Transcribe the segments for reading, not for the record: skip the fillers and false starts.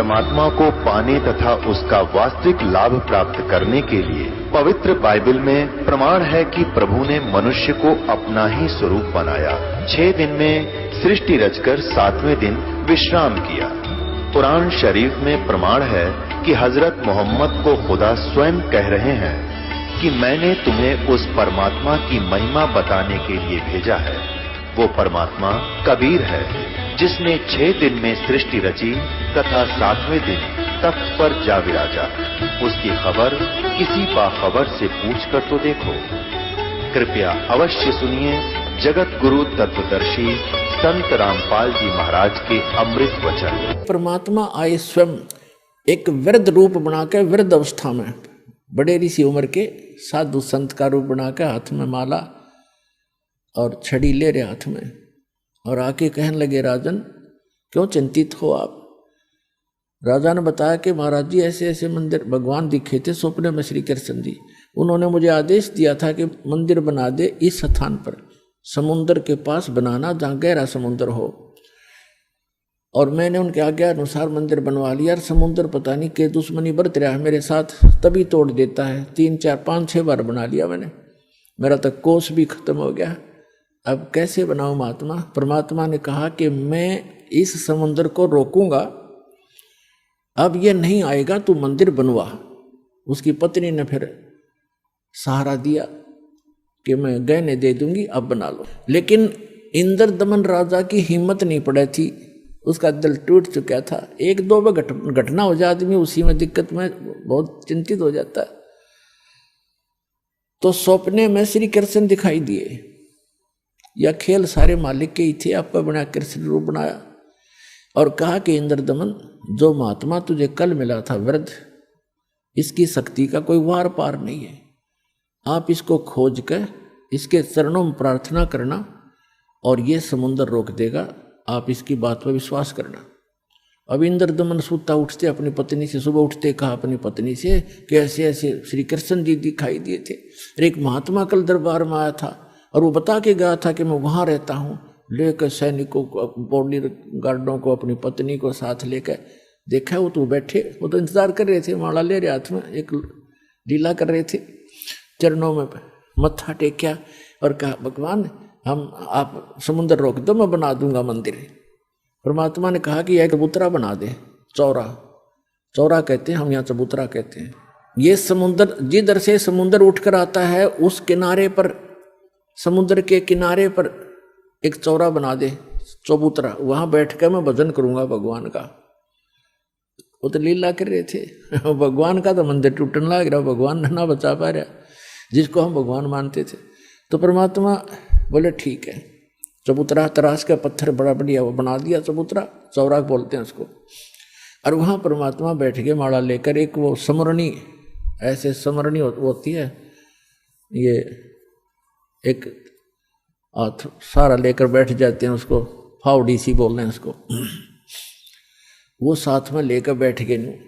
परमात्मा को पाने तथा उसका वास्तविक लाभ प्राप्त करने के लिए पवित्र बाइबल में प्रमाण है कि प्रभु ने मनुष्य को अपना ही स्वरूप बनाया। 6 दिन में सृष्टि रचकर 7वें दिन विश्राम किया। कुरान शरीफ में प्रमाण है कि हजरत मोहम्मद को खुदा स्वयं कह रहे हैं कि मैंने तुम्हें उस परमात्मा की महिमा बताने के लिए भेजा है। वो परमात्मा कबीर है जिसने 6 दिन में सृष्टि रची तथा 7वें दिन तख्त पर जा विराजा। उसकी खबर किसी बाखबर से पूछ कर तो देखो। कृपया अवश्य सुनिए जगत गुरु तत्वदर्शी संत रामपाल जी महाराज के अमृत वचन। परमात्मा आए स्वयं एक वृद्ध रूप बनाकर, वृद्ध अवस्था में बड़े ऋषि उम्र के साधु संत का रूप बनाकर, हाथ में माला और छड़ी ले रहे हाथ में, और आके कहने लगे, राजन क्यों चिंतित हो आप। राजा ने बताया कि महाराज जी ऐसे ऐसे मंदिर भगवान दिखे थे सपने में श्री कृष्ण जी। उन्होंने मुझे आदेश दिया था कि मंदिर बना दे इस स्थान पर, समुद्र के पास बनाना जहाँ गहरा समुद्र हो। और मैंने उनके आज्ञा अनुसार मंदिर बनवा लिया। समुद्र पता नहीं के दुश्मनी बरत रहा है मेरे साथ, तभी तोड़ देता है। 3 4 5 6 बार बना लिया मैंने, मेरा तक कोष भी खत्म हो गया। अब कैसे बनाऊं महात्मा। परमात्मा ने कहा कि मैं इस समुद्र को रोकूंगा, अब ये नहीं आएगा, तू मंदिर बनवा। उसकी पत्नी ने फिर सहारा दिया कि मैं गहने दे दूंगी, अब बना लो। लेकिन इंद्र दमन राजा की हिम्मत नहीं पड़ी थी, उसका दिल टूट चुका था। 1-2 बार घटना हो जाए आदमी उसी में दिक्कत में बहुत चिंतित हो जाता है। तो सपने में श्री कृष्ण दिखाई दिए। या खेल सारे मालिक के ही थे, आपका बना कृष्ण रूप बनाया और कहा कि इंद्र दमन, जो महात्मा तुझे कल मिला था वृद्ध, इसकी शक्ति का कोई वार पार नहीं है। आप इसको खोज कर इसके चरणों में प्रार्थना करना और ये समुद्र रोक देगा। आप इसकी बात पर विश्वास करना। अब इंद्र दमन सूता उठते अपनी पत्नी से, सुबह उठते कहा अपनी पत्नी से कि ऐसे ऐसे श्री कृष्ण जी दिखाई दिए थे। एक महात्मा कल दरबार में आया था और वो बता के गया था कि मैं वहाँ रहता हूँ। लेकर सैनिकों को, बॉडी गार्डों को, अपनी पत्नी को साथ लेकर देखा, वो तो बैठे, वो तो इंतजार कर रहे थे, माला ले रहे हाथ में, एक लीला कर रहे थे। चरणों में मत्था टेक्या और कहा, भगवान आप समुद्र रोक दो, मैं बना दूंगा मंदिर। परमात्मा ने कहा कि यह चबूतरा बना दे, चौरा कहते हैं हम यहाँ, चबूतरा कहते हैं। ये समुद्र जिधर से समुद्र उठकर आता है उस किनारे पर, समुद्र के किनारे पर एक चौरा बना दे, चबूतरा। वहां बैठ कर मैं भजन करूंगा भगवान का। वो तो लीला कर रहे थे, भगवान का तो मंदिर टूटने लग रहा, भगवान ना बचा पा रहा जिसको हम भगवान मानते थे। तो परमात्मा बोले ठीक है, चबूतरा तराश का पत्थर बड़ा बढ़िया वो बना दिया, चबूतरा, चौरा बोलते हैं उसको। और वहाँ परमात्मा बैठ के माला लेकर, एक वो समरणी, ऐसे समरणी होती है, ये एक हाथ सारा लेकर बैठ जाते हैं, उसको फावड़ी सी बोल रहे हैं उसको। वो साथ में लेकर बैठ गए।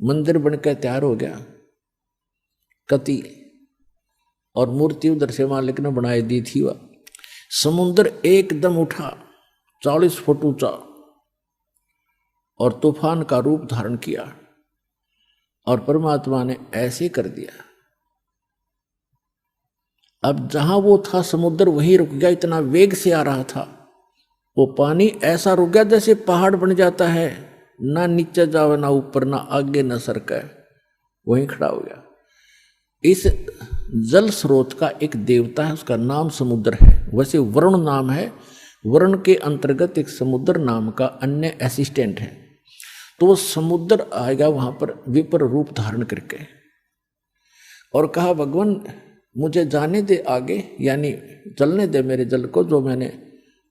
मंदिर बनकर तैयार हो गया, कति और मूर्ति उधर से मालिक ने बनाई दी थी। वह समुद्र एकदम उठा, 40 फुट ऊंचा, और तूफान का रूप धारण किया। और परमात्मा ने ऐसे कर दिया, अब जहां वो था समुद्र वहीं रुक गया। इतना वेग से आ रहा था वो पानी, ऐसा रुक गया जैसे पहाड़ बन जाता है, ना नीचे जावे ना ऊपर, ना आगे ना सरका, वहीं खड़ा हो गया। इस जल स्रोत का एक देवता है, उसका नाम समुद्र है। वैसे वरुण नाम है, वरुण के अंतर्गत एक समुद्र नाम का अन्य असिस्टेंट है। तो वो समुद्र आएगा वहां पर विपर रूप धारण करके, और कहा, भगवान मुझे जाने दे आगे, यानी चलने दे मेरे जल को, जो मैंने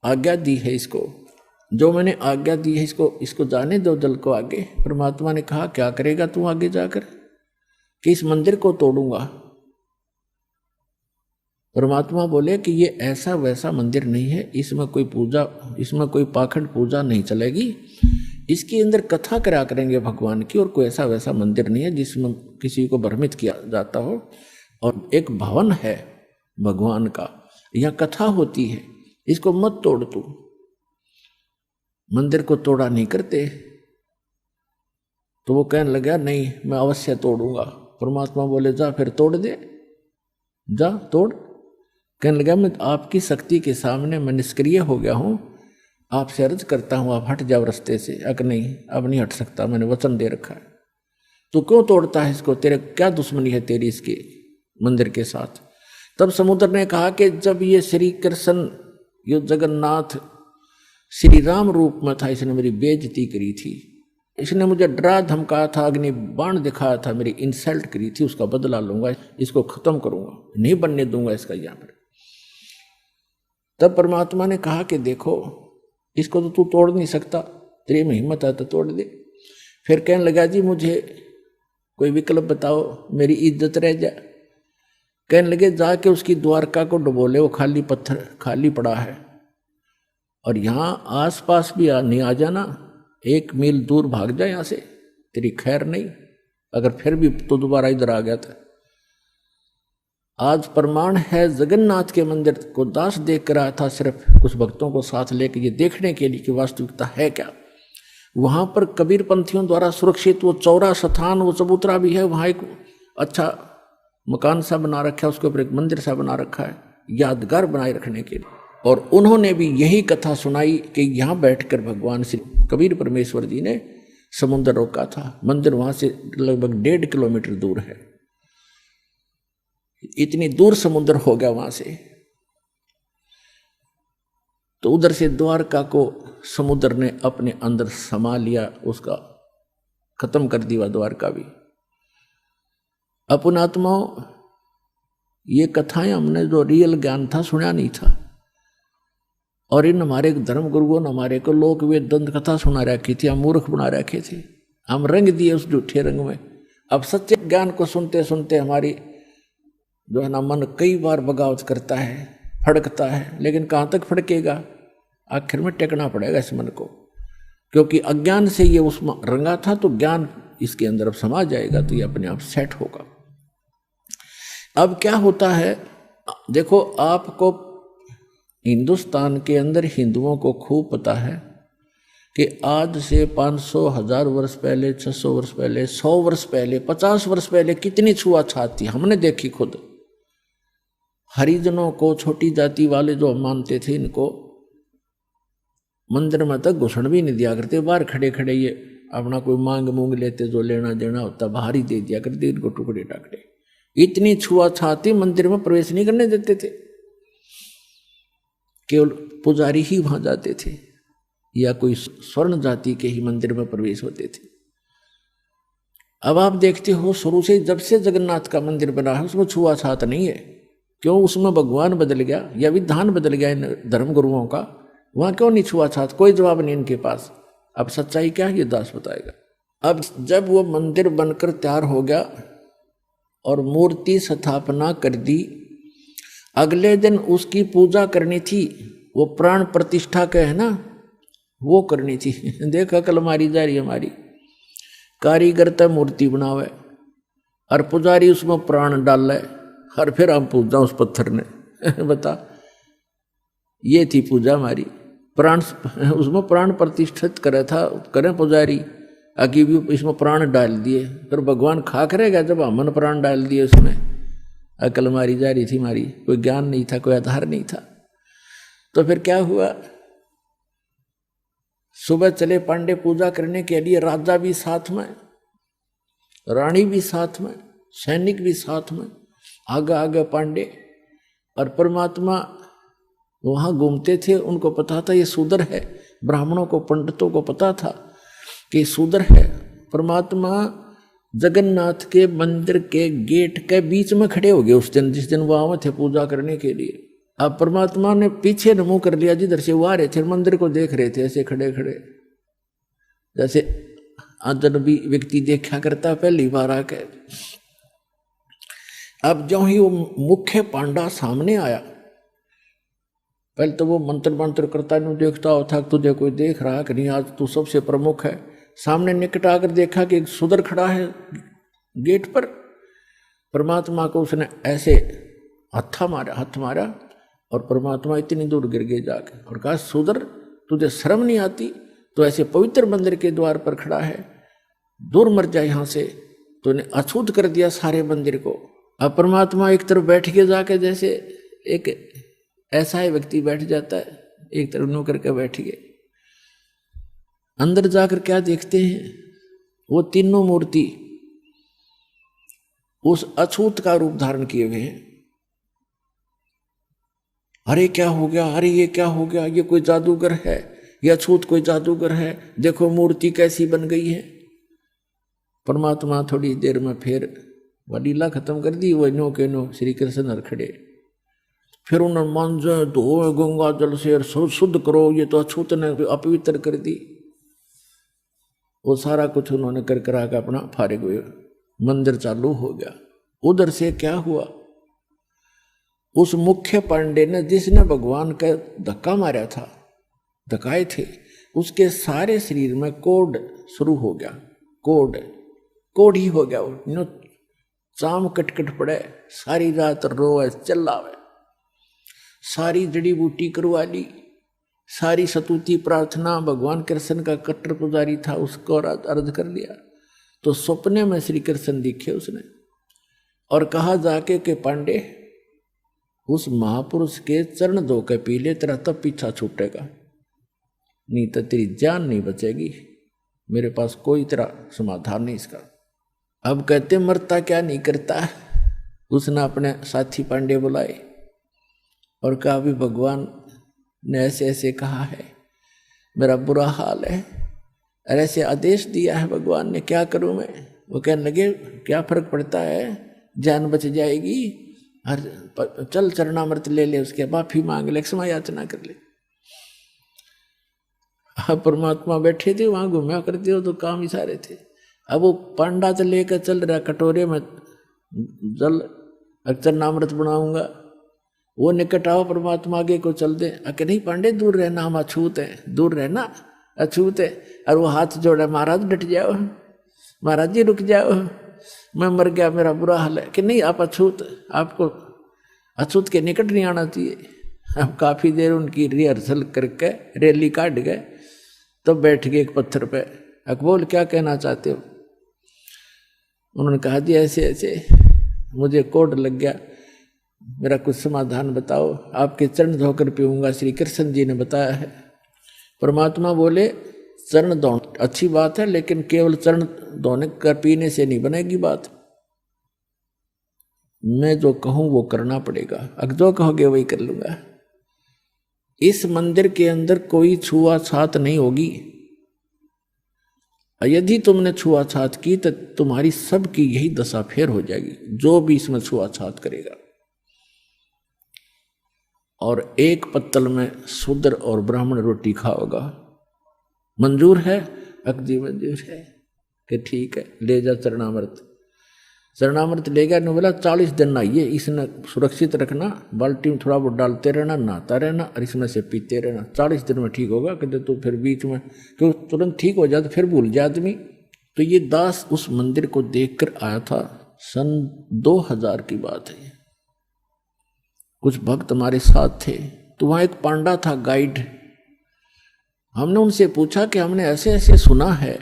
आज्ञा दी है इसको, जो मैंने आज्ञा दी है इसको जाने दो जल को आगे। परमात्मा ने कहा, क्या करेगा तू आगे जाकर? कि इस मंदिर को तोड़ूंगा। परमात्मा बोले कि ये ऐसा वैसा मंदिर नहीं है, इसमें कोई पूजा, इसमें कोई पाखंड पूजा नहीं चलेगी, इसके अंदर कथा करा करेंगे भगवान की, और कोई ऐसा वैसा मंदिर नहीं है जिसमें किसी को भ्रमित किया जाता हो। और एक भवन है भगवान का, यहाँ कथा होती है, इसको मत तोड़ तू। मंदिर को तोड़ा नहीं करते, तो वो कहने लगा नहीं मैं अवश्य तोड़ूंगा। परमात्मा बोले जा फिर तोड़ दे, जा तोड़। कहने लगा मैं आपकी शक्ति के सामने मैं निष्क्रिय हो गया हूं, आपसे अर्ज करता हूं आप हट जाओ रास्ते से। अक नहीं अब नहीं हट सकता, मैंने वचन दे रखा है। तू क्यों तोड़ता है इसको, तेरे क्या दुश्मनी है तेरी इसके मंदिर के साथ। तब समुद्र ने कहा कि जब ये श्री कृष्ण यो जगन्नाथ श्री राम रूप में था, इसने मेरी बेइज्जती करी थी, इसने मुझे डरा धमकाया था, अग्नि बाण दिखाया था, मेरी इंसल्ट करी थी, उसका बदला लूंगा, इसको खत्म करूंगा, नहीं बनने दूंगा इसका यहां पर। तब परमात्मा ने कहा कि देखो इसको तो तू तोड़ नहीं सकता, तेरे में हिम्मत है तो तोड़ दे। फिर कहने लगा जी मुझे कोई विकल्प बताओ, मेरी इज्जत रह जाए। कहने लगे जाके उसकी द्वारका को डुबो ले, वो खाली पत्थर खाली पड़ा है, और यहां आसपास भी नहीं आ जाना, 1 मील दूर भाग जा यहां से, तेरी खैर नहीं। अगर फिर भी तो दोबारा इधर आ गया था। आज प्रमाण है जगन्नाथ के मंदिर को दास देख कर आया था, सिर्फ कुछ भक्तों को साथ लेकर ये देखने के लिए कि वास्तविकता है क्या। वहां पर कबीर पंथियों द्वारा सुरक्षित वो चौरा स्थान, वो चबूतरा भी है, वहां एक अच्छा मकान सा बना रखा है, उसके ऊपर एक मंदिर सा बना रखा है यादगार बनाए रखने के लिए। और उन्होंने भी यही कथा सुनाई कि यहां बैठकर भगवान श्री कबीर परमेश्वर जी ने समुद्र रोका था। मंदिर वहां से लगभग 1.5 किलोमीटर दूर है, इतनी दूर समुद्र हो गया वहां से। तो उधर से द्वारका को समुद्र ने अपने अंदर समा लिया, उसका खत्म कर दिया द्वारका भी। अपनात्माओं ये कथाएं हमने जो रियल ज्ञान था सुना नहीं था, और इन हमारे धर्म गुरुओं ने हमारे को लोक वेद दंत कथा सुना रखी थी, हम मूर्ख बना रखे थे, हम रंग दिए उस झूठे रंग में। अब सच्चे ज्ञान को सुनते सुनते हमारी जो है ना मन कई बार बगावत करता है, फड़कता है, लेकिन कहाँ तक फड़केगा, आखिर में टेकना पड़ेगा इस मन को, क्योंकि अज्ञान से ये उसमें रंगा था, तो ज्ञान इसके अंदर अब समा जाएगा, तो ये अपने आप सेट होगा। अब क्या होता है देखो, आपको हिंदुस्तान के अंदर हिंदुओं को खूब पता है कि आज से 500 1000 वर्ष पहले, 600 वर्ष पहले, 100 वर्ष पहले, 50 वर्ष पहले कितनी छुआछात थी, हमने देखी खुद। हरिजनों को, छोटी जाति वाले जो मानते थे, इनको मंदिर में तक घुसण भी नहीं दिया करते, बाहर खड़े खड़े ये अपना कोई मांग मूंग लेते, जो लेना देना होता बाहर ही दे दिया करते, इनको टुकड़े टाकड़े। इतनी छुआछाती, मंदिर में प्रवेश नहीं करने देते थे, केवल पुजारी ही वहां जाते थे, या कोई स्वर्ण जाति के ही मंदिर में प्रवेश होते थे। अब आप देखते हो शुरू से जब से जगन्नाथ का मंदिर बना है उसमें छुआछात नहीं है। क्यों? उसमें भगवान बदल गया या विधान बदल गया इन धर्म गुरुओं का, वहां क्यों नहीं छुआछात? कोई जवाब नहीं इनके पास। अब सच्चाई क्या है ये दास बताएगा। अब जब वो मंदिर बनकर तैयार हो गया और मूर्ति स्थापना कर दी, अगले दिन उसकी पूजा करनी थी, वो प्राण प्रतिष्ठा का है ना, वो करनी थी। देखा कल मारी जा रही हमारी कारीगर तब मूर्ति बनावे और पुजारी उसमें प्राण डाल है, और फिर हम पूजा उस पत्थर ने बता, ये थी पूजा हमारी। प्राण उसमें प्राण प्रतिष्ठित करे था, करें पुजारी, आगे भी इसमें प्राण डाल दिए, फिर भगवान खा करेगा जब हमने प्राण डाल दिए उसमें। अकल मारी जा रही थी हमारी, कोई ज्ञान नहीं था, कोई आधार नहीं था। तो फिर क्या हुआ, सुबह चले पांडे पूजा करने के लिए, राजा भी साथ में, रानी भी साथ में, सैनिक भी साथ में, आगे आगे पांडे। और परमात्मा वहां घूमते थे, उनको पता था ये शूद्र है, ब्राह्मणों को, पंडितों को पता था कि शूद्र है। परमात्मा जगन्नाथ के मंदिर के गेट के बीच में खड़े हो गए उस दिन, जिस दिन वो आए थे पूजा करने के लिए। अब परमात्मा ने पीछे न मुंह कर लिया, जिधर से वो आ रहे थे मंदिर को देख रहे थे ऐसे खड़े खड़े, जैसे अजनबी व्यक्ति देखा करता पहली बार आके। अब जो ही वो मुख्य पांडा सामने आया, पहले तो वो मंत्र मंत्र करता नहीं देखता था, तुझे कोई देख रहा कि नहीं, आज तू सबसे प्रमुख है। सामने निकट आकर देखा कि एक शूद्र खड़ा है गेट पर। परमात्मा को उसने ऐसे हाथ मारा और परमात्मा इतनी दूर गिर गए जाके, और कहा, शूद्र तुझे शर्म नहीं आती? तो ऐसे पवित्र मंदिर के द्वार पर खड़ा है दूर मर जाए यहां से। तो ने अछूत कर दिया सारे मंदिर को। अब परमात्मा एक तरफ बैठ के जाके, जैसे एक ऐसा ही व्यक्ति बैठ जाता है, एक तरफ नो करके बैठ गए। अंदर जाकर क्या देखते हैं, वो तीनों मूर्ति उस अछूत का रूप धारण किए हुए हैं। अरे क्या हो गया, अरे ये क्या हो गया, ये कोई जादूगर है, ये अछूत कोई जादूगर है, देखो मूर्ति कैसी बन गई है। परमात्मा थोड़ी देर में फिर वह लीला खत्म कर दी। वो नो के नो श्री कृष्ण हर खड़े, फिर उन्होंने मांझे धो गंगा जल से शुद्ध करो, ये तो अछूत ने अपवित्र कर दी। वो सारा कुछ उन्होंने कर करा के अपना फारिग हुए, मंदिर चालू हो गया। उधर से क्या हुआ, उस मुख्य पांडे ने जिसने भगवान का धक्का मारा था, धक्काए थे, उसके सारे शरीर में कोढ़ शुरू हो गया। कोढ़ ही हो गया। वो चाम कटकट पड़े, सारी रात रोए चिल्लावे, सारी जड़ी बूटी करवा ली, सारी सतुति प्रार्थना। भगवान कृष्ण का कट्टर पुजारी था, उसको अर्ज कर लिया। तो सपने में श्री कृष्ण दिखे उसने और कहा जाके कि पांडे, उस महापुरुष के चरण धो के पी ले, तेरा तब पीछा छूटेगा, नहीं तो तेरी जान नहीं बचेगी। मेरे पास कोई तेरा समाधान नहीं इसका। अब कहते मरता क्या नहीं करता। उसने अपने साथी पांडे बुलाए और कहा, भी भगवान ने ऐसे ऐसे कहा है, मेरा बुरा हाल है, और ऐसे आदेश दिया है भगवान ने, क्या करूं मैं। वो कहने लगे, क्या फर्क पड़ता है, जान बच जाएगी, और चल चरणामृत ले ले, उसके माफी मांग ले, क्षमा याचना कर ले। अब परमात्मा बैठे थे वहां, घूमया करते हो तो काम ही सारे थे। अब वो पांडा तो लेकर चल रहा कटोरे में जल, चरणामृत बनाऊंगा। वो निकट आओ, परमात्मा आगे को चल दे। अके नहीं पांडे, दूर रहना, हम अछूत है, दूर रहना, अछूत है। और वो हाथ जोड़ा, महाराज डट जाओ, महाराज जी रुक जाओ, मैं मर गया, मेरा बुरा हाल है। कि नहीं, आप अछूत, आपको अछूत के निकट नहीं आना चाहिए। अब काफी देर उनकी रिहर्सल करके रैली काट गए, तो बैठ गए एक पत्थर पे। अकबोल, क्या कहना चाहते हो। उन्होंने कहा, जी ऐसे ऐसे मुझे कोढ़ लग गया, मेरा कुछ समाधान बताओ, आपके चरण धोकर पीऊंगा, श्री कृष्ण जी ने बताया है। परमात्मा बोले, चरण धो अच्छी बात है, लेकिन केवल चरण धोने कर पीने से नहीं बनेगी बात। मैं जो कहूं वो करना पड़ेगा, अगर जो कहोगे वही कर लूंगा। इस मंदिर के अंदर कोई छुआछात नहीं होगी। यदि तुमने छुआछात की तो तुम्हारी सबकी यही दशा फेर हो जाएगी, जो भी इसमें छुआछात करेगा। और एक पत्तल में शूद्र और ब्राह्मण रोटी खाओगा, मंजूर है। अकदी मंजूर है कि ठीक है, ले जा चरणामृत। चरणामृत ले गया, ने बोला 40 दिन नहाइए, इसने सुरक्षित रखना, बाल्टी में थोड़ा बहुत डालते रहना, नहाता रहना, और इसमें से पीते रहना, 40 दिन में ठीक होगा। कहते तो फिर बीच में क्यों तुरंत ठीक हो जाए तो फिर भूल जाए आदमी। तो ये दास उस मंदिर को देखकर आया था, सन 2000 की बात है। कुछ भक्त हमारे साथ थे, तो वहां एक पांडा था गाइड। हमने उनसे पूछा कि हमने ऐसे ऐसे सुना है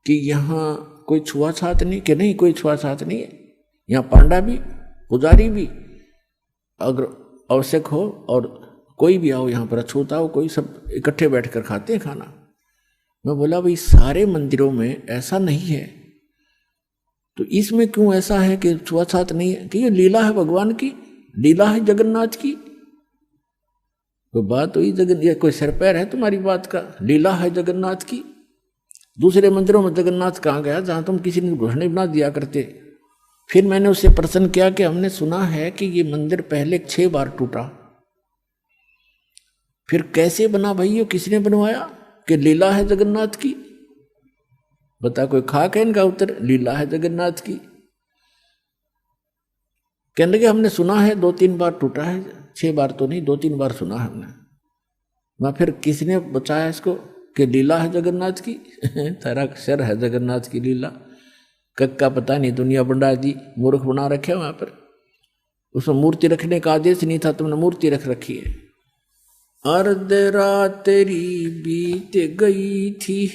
कि यहाँ कोई छुआछात नहीं। कि नहीं, कोई छुआछात नहीं है, यहाँ पांडा भी पुजारी भी अगर आवश्यक हो और कोई भी आओ, यहाँ पर अछूत आओ, कोई सब इकट्ठे बैठकर खाते हैं खाना। मैं बोला, भाई सारे मंदिरों में ऐसा नहीं है, तो इसमें क्यों ऐसा है कि छुआछात नहीं है। कि ये लीला है भगवान की, लीला है जगन्नाथ की। कोई बात हुई ये कोई सिर पैर है तुम्हारी बात का, लीला है जगन्नाथ की। दूसरे मंदिरों में जगन्नाथ कहाँ गया जहां तुम किसी ने घोषणा बना दिया करते। फिर मैंने उससे प्रश्न किया कि हमने सुना है कि ये मंदिर पहले 6 बार टूटा, फिर कैसे बना भाई, ये किसने बनवाया। कि लीला है जगन्नाथ की। बता, कोई खाक है इनका उत्तर, लीला है जगन्नाथ की। कहने लगे, हमने सुना है 2-3 बार टूटा है, 6 बार तो नहीं, 2-3 बार सुना है हमने। मैं फिर किसने बताया इसको कि लीला है जगन्नाथ की। तेरा सिर है जगन्नाथ की लीला। कक्का पता नहीं, दुनिया बंडा दी, मूर्ख बना रखे वहां पर। उसमें मूर्ति रखने का आदेश नहीं था, तुमने मूर्ति रख रखी है। अर्ध रात तेरी बीत गई थी,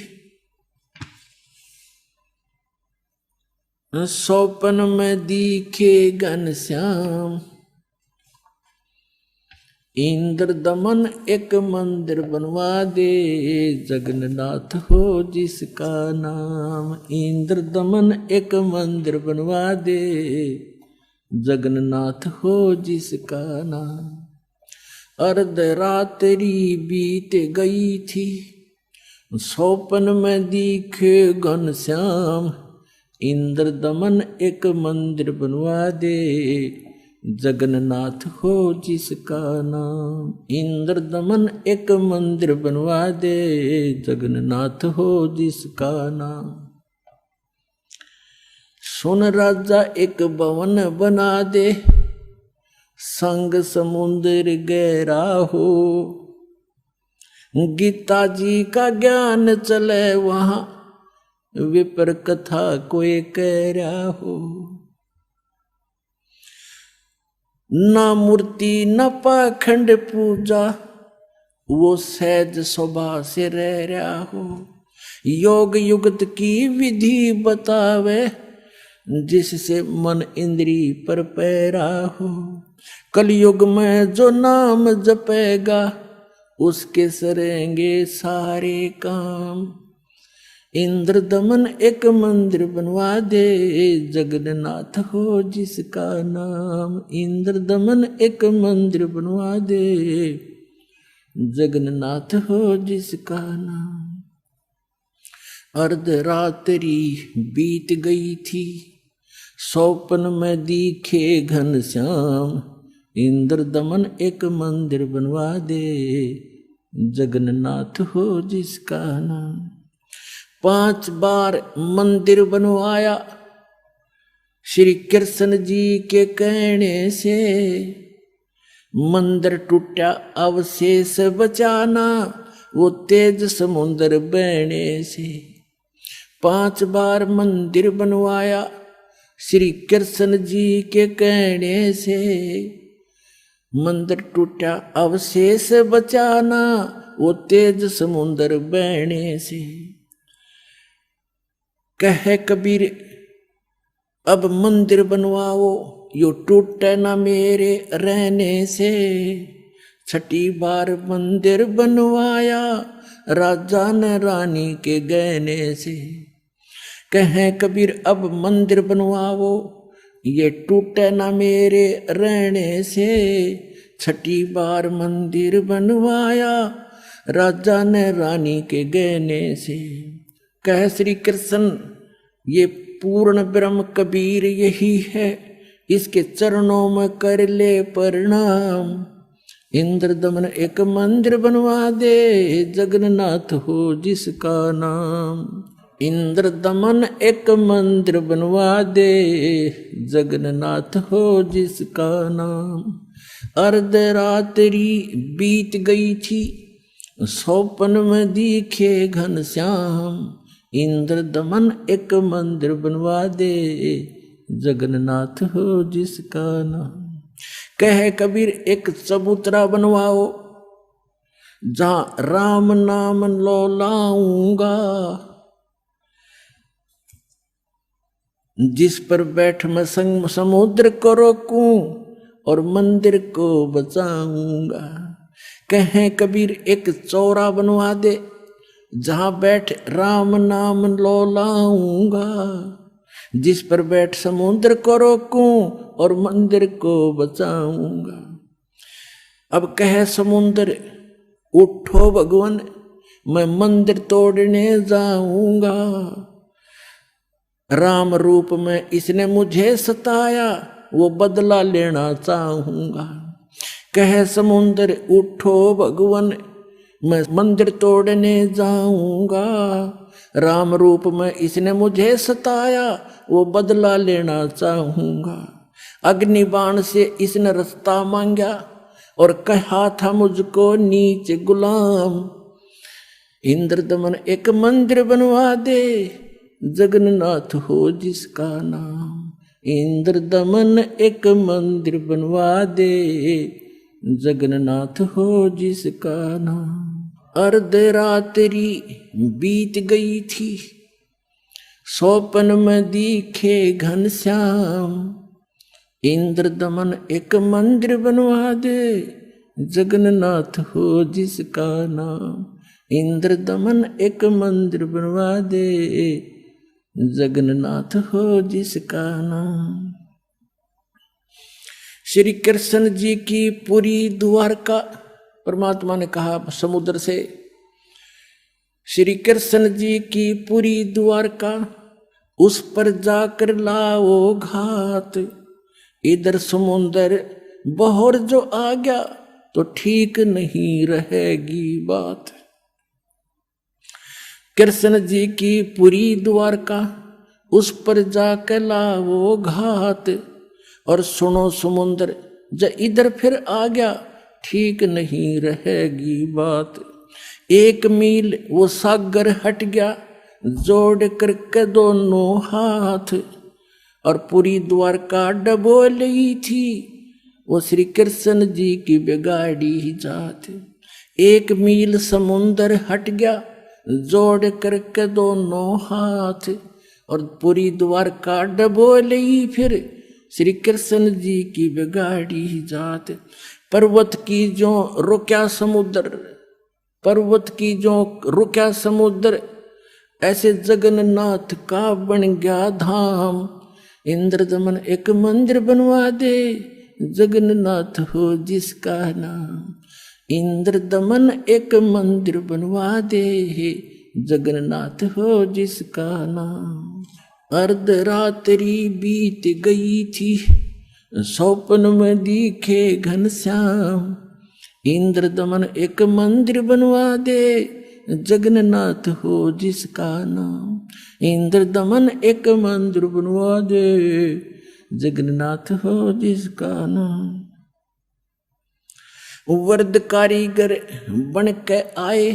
सौपन में दिखे घनश्याम, इंद्र दमन एक मंदिर बनवा दे, जगन्नाथ हो जिसका नाम। इंद्र दमन एक मंदिर बनवा दे, जगन्नाथ हो जिसका नाम। अर्ध रात्रि बीत गई थी, सौपन में दिखे घनश्याम, इंद्र दमन एक मंदिर बनवा दे, जगन्नाथ हो जिसका नाम। इंद्र दमन एक मंदिर बनवा दे, जगन्नाथ हो जिसका नाम। सुन राजा एक भवन बना दे, संग समुद्र गहरा हो, गीता जी का ज्ञान चले वहां, विपर कथा कोई कह रहा हो। ना मूर्ति न पाखंड पूजा, वो सहज स्वभाव से रह रहा हो। योग युगत की विधि बतावे, जिससे मन इंद्री पर पैरा हो। कलयुग में जो नाम जपेगा, उसके सरेंगे सारे काम। इंद्र दमन एक मंदिर बनवा दे, जगन्नाथ हो जिसका नाम। इंद्र दमन एक मंदिर बनवा दे, जगन्नाथ हो जिसका नाम। अर्ध रात्रि बीत गई थी, सौपन में दिखे घनश्याम, इंद्र दमन एक मंदिर बनवा दे, जगन्नाथ हो जिसका नाम। 5 बार मंदिर बनवाया, श्री कृष्ण जी के कहने से। मंदिर टूटा अवशेष बचाना, वो तेज समुद्र बहने से। 5 बार मंदिर बनवाया, श्री कृष्ण जी के कहने से। मंदिर टूटा अवशेष बचाना, वो तेज समुद्र बहने से। कहे कबीर अब मंदिर बनवाओ, यो टूटे ना मेरे रहने से। 6ठी बार मंदिर बनवाया, राजा ने रानी के गहने से। कहे कबीर अब मंदिर बनवाओ, ये टूटे ना मेरे रहने से। 6ठी बार मंदिर बनवाया, राजा ने रानी के गहने से। कह श्री कृष्ण ये पूर्ण ब्रह्म कबीर यही है, इसके चरणों में कर ले प्रणाम। इंद्र दमन एक मंदिर बनवा दे, जगन्नाथ हो जिसका नाम। इंद्र दमन एक मंदिर बनवा दे, जगन्नाथ हो जिसका नाम। अर्ध रात्रि बीत गई थी, सौपन में दिखे घनश्याम, इंद्र दमन एक मंदिर बनवा दे, जगन्नाथ हो जिसका नाम। कहे कबीर एक चबूतरा बनवाओ, जहां राम नाम लो लाऊंगा। जिस पर बैठ मैं संग समुद्र को रोकूं, और मंदिर को बचाऊंगा। कहे कबीर एक चौरा बनवा दे, जहां बैठ राम नाम लो लाऊंगा। जिस पर बैठ समुद्र को रोकूं, और मंदिर को बचाऊंगा। अब कहे समुद्र उठो भगवान, मैं मंदिर तोड़ने जाऊंगा। राम रूप में इसने मुझे सताया, वो बदला लेना चाहूंगा। कहे समुद्र उठो भगवान, मैं मंदिर तोड़ने जाऊंगा। राम रूप में इसने मुझे सताया, वो बदला लेना चाहूंगा। अग्नि बाण से इसने रास्ता मांगा, और कहा था मुझको नीच गुलाम। इंद्र दमन एक मंदिर बनवा दे, जगन्नाथ हो जिसका नाम। इंद्र दमन एक मंदिर बनवा दे, जगन्नाथ हो जिसका नाम। अर्ध रात्रि बीत गई थी, स्वप्न में दिखे घनश्याम, इंद्र दमन एक मंदिर बनवा दे, जगन्नाथ हो जिसका नाम। इंद्र दमन एक मंदिर बनवा दे, जगन्नाथ हो जिसका नाम। श्री कृष्ण जी की पूरी द्वारका, परमात्मा ने कहा समुद्र से, श्री कृष्ण जी की पूरी द्वारका, उस पर जाकर लाओ घात। इधर समुद्र बहर जो आ गया तो ठीक नहीं रहेगी बात। कृष्ण जी की पूरी द्वारका, उस पर जाकर लाओ घात। और सुनो समुद्र जब इधर फिर आ गया, ठीक नहीं रहेगी बात। 1 मील वो सागर हट गया, जोड़ करके दोनों हाथ। और पूरी द्वारका डबो ली थी, वो श्री कृष्ण जी की बिगाड़ी जात। 1 मील समुद्र हट गया, जोड़ करके दोनों हाथ। और पूरी द्वारका डबो ली फिर श्री कृष्ण जी की बिगाड़ी जात। पर्वत की जो रुक्या समुद्र, पर्वत की जो रुक्या समुद्र, ऐसे जगन्नाथ का बन गया धाम। इंद्र दमन एक मंदिर बनवा दे, जगन्नाथ हो जिसका नाम। इंद्र दमन एक मंदिर बनवा दे, जगन्नाथ हो जिसका नाम। अर्धरात्रि बीत गई थी, स्वप्न में दिखे घनश्याम। इंद्र दमन एक मंदिर बनवा दे, जगन्नाथ हो जिसका नाम। इंद्र दमन एक मंदिर बनवा दे, जगन्नाथ हो जिसका नाम। वर्द कारीगर बन के आए,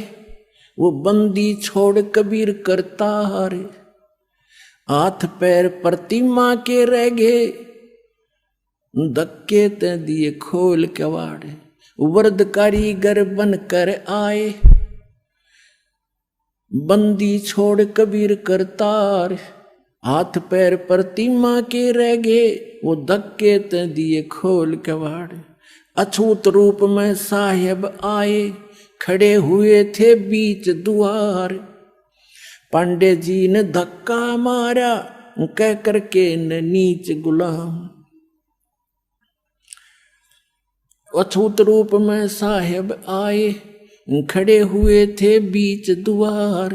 वो बंदी छोड़ कबीर करतार। हाथ पैर प्रतिमा के रह गए, धक्के ते दिए खोल कवाड़। वर्द कारीगर बन कर आए, बंदी छोड़ कबीर करतार। हाथ पैर प्रतिमा के रह गए, वो धक्के ते दिए खोल कवाड़। अछूत रूप में साहेब आए, खड़े हुए थे बीच द्वार। पांडे जी ने धक्का मारा, कह करके न नीच गुलाम। अछूत रूप में साहेब आए, खड़े हुए थे बीच द्वार।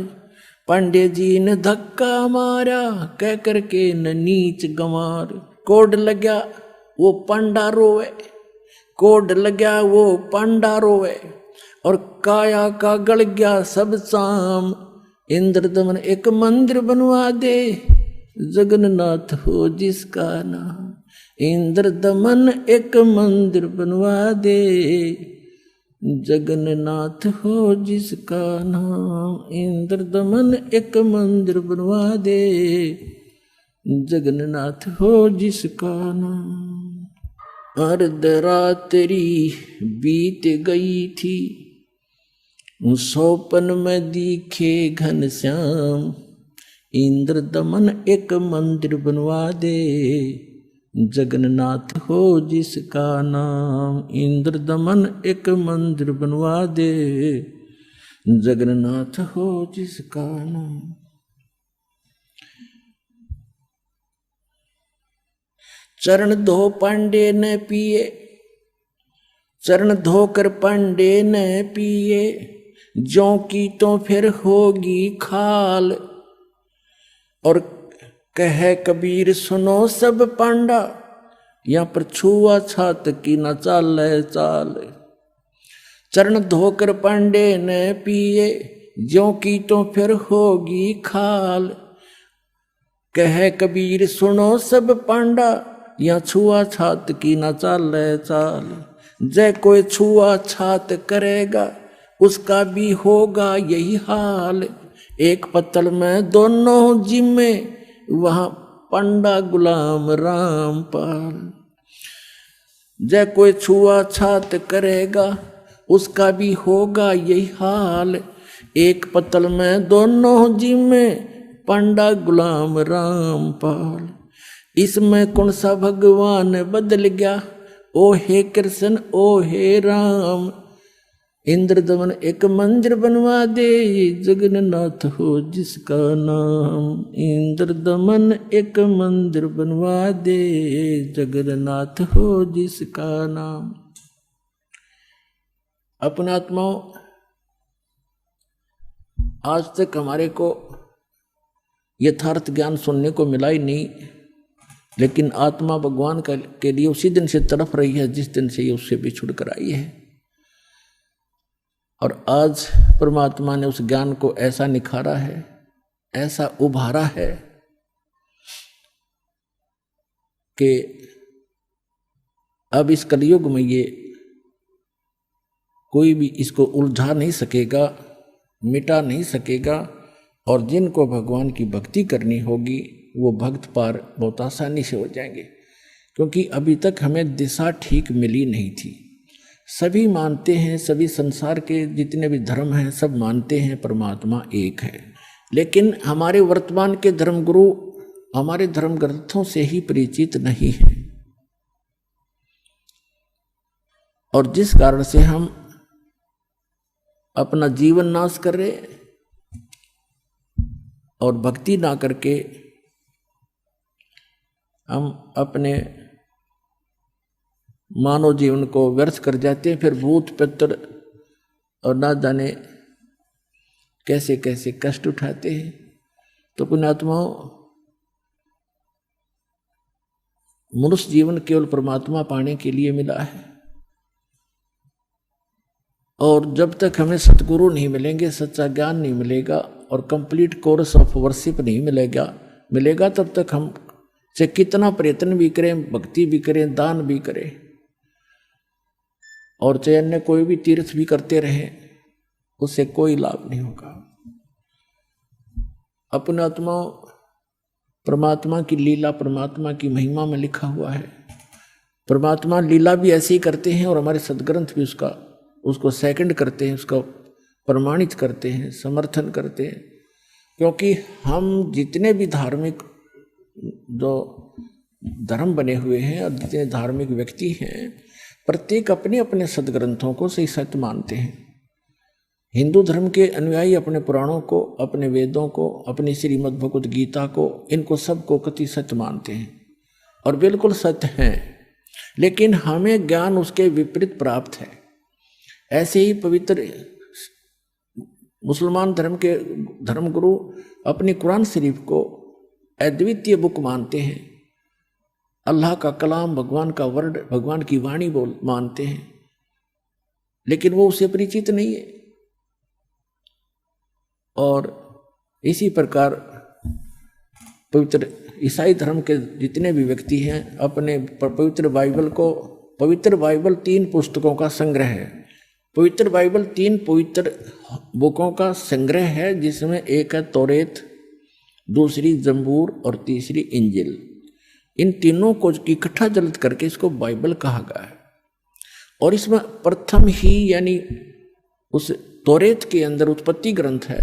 पांडे जी ने धक्का मारा, कह करके न नीच गंवार। कोड लग्या वो पांडा रोवे, कोड लग्या वो पांडा रोवे। और काया का गल गया सब शाम। इंद्र दमन एक मंदिर बनवा दे, जगन्नाथ हो जिसका नाम। इंद्र दमन एक मंदिर बनवा दे, जगन्नाथ हो जिसका नाम। इंद्र दमन एक मंदिर बनवा दे, जगन्नाथ हो जिसका नाम। अर्धरात्रि बीत गई थी, स्वप्न में दिखे घनश्याम। इंद्र दमन एक मंदिर बनवा दे, जगन्नाथ हो जिसका नाम। इंद्र दमन एक मंदिर बनवा दे, जगन्नाथ हो जिसका नाम। चरण धो पांडे ने पिए, चरण धोकर पांडे ने पिए। ज्यों की तो फिर होगी खाल। और कहे कबीर सुनो सब पांडा, यहाँ पर छुआ छात की न चाले चाल। चरण धोकर पांडे ने पिए, ज्यों की तो फिर होगी खाल। कहे कबीर सुनो सब पांडा, यहाँ छुआ छात की न चाले चाल। जय कोई छुआ छात करेगा, उसका भी होगा यही हाल। एक पत्तल में दोनों जिम्मे, वहां पंडा गुलाम रामपाल। जय कोई छुआ छात करेगा, उसका भी होगा यही हाल। एक पत्तल में दोनों जिम्मे, पांडा गुलाम रामपाल। इसमें कौन सा भगवान बदल गया, ओ हे कृष्ण ओ हे राम। इंद्रदमन एक मंदिर बनवा दे, जगन्नाथ हो जिसका नाम। इंद्रदमन एक मंदिर बनवा दे, जगन्नाथ हो जिसका नाम। अपने आत्माओं, आज तक हमारे को यथार्थ ज्ञान सुनने को मिला ही नहीं, लेकिन आत्मा भगवान के लिए उसी दिन से तड़प रही है जिस दिन से ये उससे बिछुड़ कर आई है। और आज परमात्मा ने उस ज्ञान को ऐसा निखारा है, ऐसा उभारा है कि अब इस कलयुग में ये कोई भी इसको उलझा नहीं सकेगा, मिटा नहीं सकेगा। और जिनको भगवान की भक्ति करनी होगी वो भक्त पार बहुत आसानी से हो जाएंगे, क्योंकि अभी तक हमें दिशा ठीक मिली नहीं थी। सभी मानते हैं, सभी संसार के जितने भी धर्म हैं सब मानते हैं परमात्मा एक है, लेकिन हमारे वर्तमान के धर्मगुरु हमारे धर्म ग्रंथों से ही परिचित नहीं हैं, और जिस कारण से हम अपना जीवन नाश कर रहे और भक्ति ना करके हम अपने मानव जीवन को व्यर्थ कर जाते हैं। फिर भूत पितर और ना जाने कैसे कैसे कष्ट उठाते हैं। तो पुण्यात्माओं, मनुष्य जीवन केवल परमात्मा पाने के लिए मिला है, और जब तक हमें सतगुरु नहीं मिलेंगे, सच्चा ज्ञान नहीं मिलेगा और कंप्लीट कोर्स ऑफ वर्शिप नहीं मिलेगा, तब तक हम चाहे कितना प्रयत्न भी करें, भक्ति भी करें, दान भी करें, और चाहे अन्य कोई भी तीर्थ भी करते रहे, उससे कोई लाभ नहीं होगा। अपने आत्मा परमात्मा की लीला, परमात्मा की महिमा में लिखा हुआ है। परमात्मा लीला भी ऐसे ही करते हैं और हमारे सदग्रंथ भी उसको सेकंड करते हैं, उसका प्रमाणित करते हैं, समर्थन करते हैं। क्योंकि हम जितने भी धार्मिक जो धर्म बने हुए हैं और जितने धार्मिक व्यक्ति हैं, प्रत्येक अपने अपने सदग्रंथों को सही सत्य मानते हैं। हिंदू धर्म के अनुयायी अपने पुराणों को, अपने वेदों को, अपनी श्रीमद् भगवद गीता को, इनको सबको कति सत्य मानते हैं और बिल्कुल सत्य हैं, लेकिन हमें ज्ञान उसके विपरीत प्राप्त है। ऐसे ही पवित्र मुसलमान धर्म के धर्मगुरु अपनी कुरान शरीफ को अद्वितीय बुक मानते हैं, अल्लाह का कलाम, भगवान का वर्ड, भगवान की वाणी मानते हैं, लेकिन वो उससे परिचित नहीं है। और इसी प्रकार पवित्र ईसाई धर्म के जितने भी व्यक्ति हैं, अपने पवित्र बाइबल 3 पुस्तकों का संग्रह है। पवित्र बाइबल 3 पवित्र बुकों का संग्रह है, जिसमें एक है तौरेत, दूसरी जंबूर और तीसरी इंजिल। इन तीनों को इकट्ठा जल्द करके इसको बाइबल कहा गया है। और इसमें प्रथम ही यानी उस तौरेत के अंदर उत्पत्ति ग्रंथ है,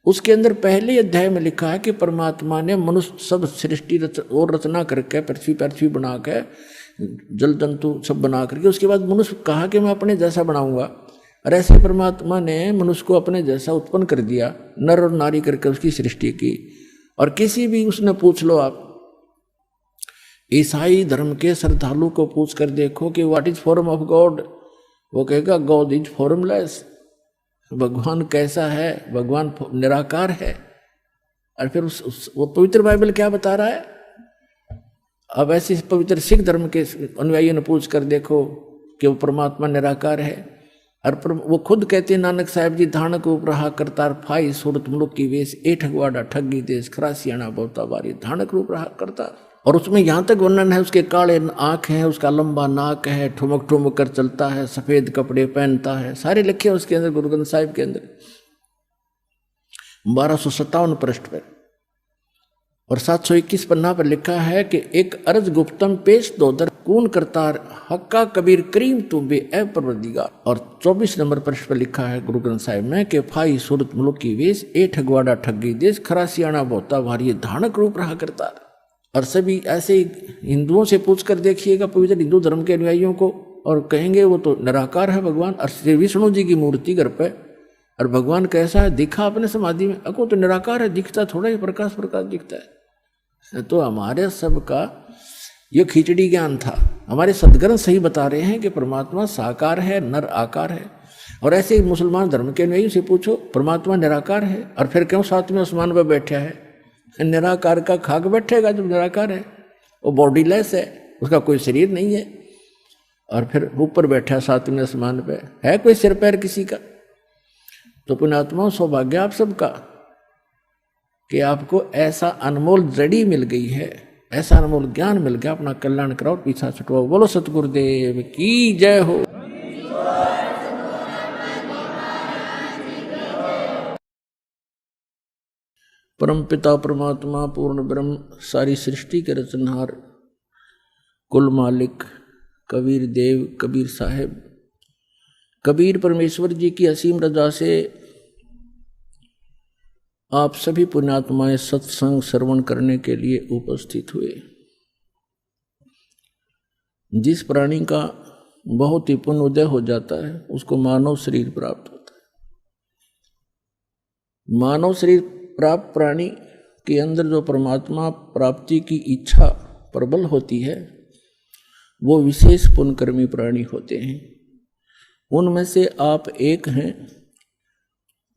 उसके अंदर पहले अध्याय में लिखा है कि परमात्मा ने मनुष्य सब सृष्टि और रचना करके पृथ्वी बना के जल जंतु सब बना करके उसके बाद मनुष्य कहा कि मैं अपने जैसा बनाऊंगा। और ऐसे परमात्मा ने मनुष्य को अपने जैसा उत्पन्न कर दिया, नर और नारी करके उसकी सृष्टि की। और किसी भी उसने पूछ लो, आप ईसाई धर्म के श्रद्धालु को पूछ कर देखो कि what is form of God, वो कहेगा गॉड इज फॉर्मलेस, भगवान कैसा है, भगवान निराकार है। और फिर वो पवित्र बाइबल क्या बता रहा है। अब ऐसे पवित्र सिख धर्म के अनुयायियों ने पूछ कर देखो कि वो परमात्मा निराकार है। और वो खुद कहते हैं, नानक साहब जी धानक उपरहा करतार फाई सूरत मुलुक की वेश एठ गुआड़ा ठगी देश खरासियाना बहुता बारी धानक रूप रहा करतार। और उसमें यहाँ तक वर्णन है, उसके काले आँख हैं, उसका लंबा नाक है, ठुमक ठुमक कर चलता है, सफेद कपड़े पहनता है, सारे लिखे हैं उसके अंदर, गुरु ग्रंथ साहिब के अंदर 1257 पृष्ठ पर। और 721 पन्ना पर लिखा है कि एक अर्ज गुप्तम पेश दोदर कून करतार हक्का कबीर करीम तुम्बे ए परवरदिगार। और 24 नंबर पृष्ठ पर लिखा है गुरु ग्रंथ साहिब में कि फाई सूरत मुल्क की वेश ए ठगवाड़ा ठगी देश खरा सियाणा बोता भारी धानक रूप रहा करतार। और सभी ऐसे हिंदुओं से पूछ कर देखिएगा पवित्र हिंदू धर्म के अनुयायियों को, और कहेंगे वो तो निराकार है भगवान। और श्री विष्णु जी की मूर्ति घर पे, और भगवान कैसा है दिखा अपने समाधि में, अको तो निराकार है, दिखता थोड़ा ही प्रकाश प्रकाश दिखता है। तो हमारे सबका ये खिचड़ी ज्ञान था। हमारे सदग्रंथ सही बता रहे हैं कि परमात्मा साकार है, नर आकार है। और ऐसे मुसलमान धर्म के अनुयायियों से पूछो परमात्मा निराकार है, और फिर क्यों सातवें आसमान पर बैठा है? निराकार का खाक बैठेगा जब निराकार है, वो बॉडीलेस है, उसका कोई शरीर नहीं है, और फिर ऊपर बैठा सातवें आसमान पे, है कोई सिर पैर किसी का? तो पुण्यात्माओं सौभाग्य आप सबका कि आपको ऐसा अनमोल जड़ी मिल गई है, ऐसा अनमोल ज्ञान मिल गया। अपना कल्याण कराओ, पीछा छुटवाओ। बोलो सतगुरुदेव की जय हो। परम पिता परमात्मा पूर्ण ब्रह्म सारी सृष्टि के रचनहार कुल मालिक कबीर देव कबीर साहेब कबीर परमेश्वर जी की असीम रजा से आप सभी पुण्यात्माएं सत्संग श्रवण करने के लिए उपस्थित हुए। जिस प्राणी का बहुत ही पुण्य उदय हो जाता है उसको मानव शरीर प्राप्त होता है। मानव शरीर प्राप्त प्राणी के अंदर जो परमात्मा प्राप्ति की इच्छा प्रबल होती है वो विशेष पुण्यकर्मी प्राणी होते हैं। उनमें से आप एक हैं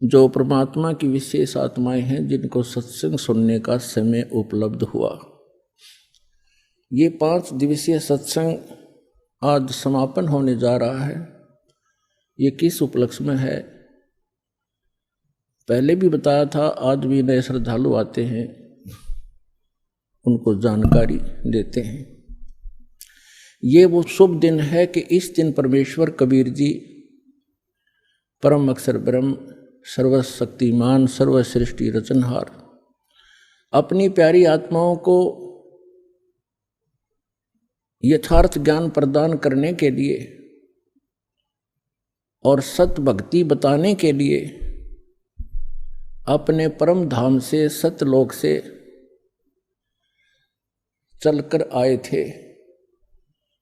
जो परमात्मा की विशेष आत्माएं हैं जिनको सत्संग सुनने का समय उपलब्ध हुआ। ये 5 दिवसीय सत्संग आज समापन होने जा रहा है। ये किस उपलक्ष्य में है पहले भी बताया था, आज भी नए श्रद्धालु आते हैं उनको जानकारी देते हैं। ये वो शुभ दिन है कि इस दिन परमेश्वर कबीर जी परम अक्षर ब्रह्म सर्वशक्तिमान सर्वसृष्टि रचनहार अपनी प्यारी आत्माओं को यथार्थ ज्ञान प्रदान करने के लिए और सत भक्ति बताने के लिए अपने परम धाम से सतलोक से चलकर आए थे।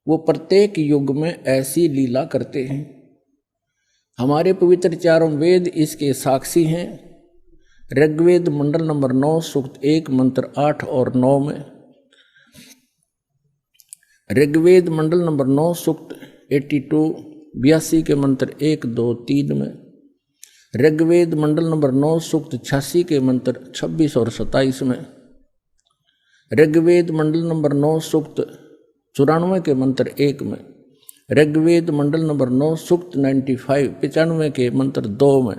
वो प्रत्येक युग में ऐसी लीला करते हैं। हमारे पवित्र चारों वेद इसके साक्षी हैं। ऋग्वेद मंडल नंबर 9 सूक्त 1 मंत्र 8 और 9 में, ऋग्वेद मंडल नंबर 9 सूक्त 82 के मंत्र 1 2 3 में, ऋग्वेद मंडल नंबर 9 सूक्त 86 के मंत्र 26 और 27 में, ऋग्वेद मंडल नंबर 9 सूक्त 94 के मंत्र 1 में, ऋग्वेद मंडल नंबर 9 सूक्त 95 के मंत्र 2 में,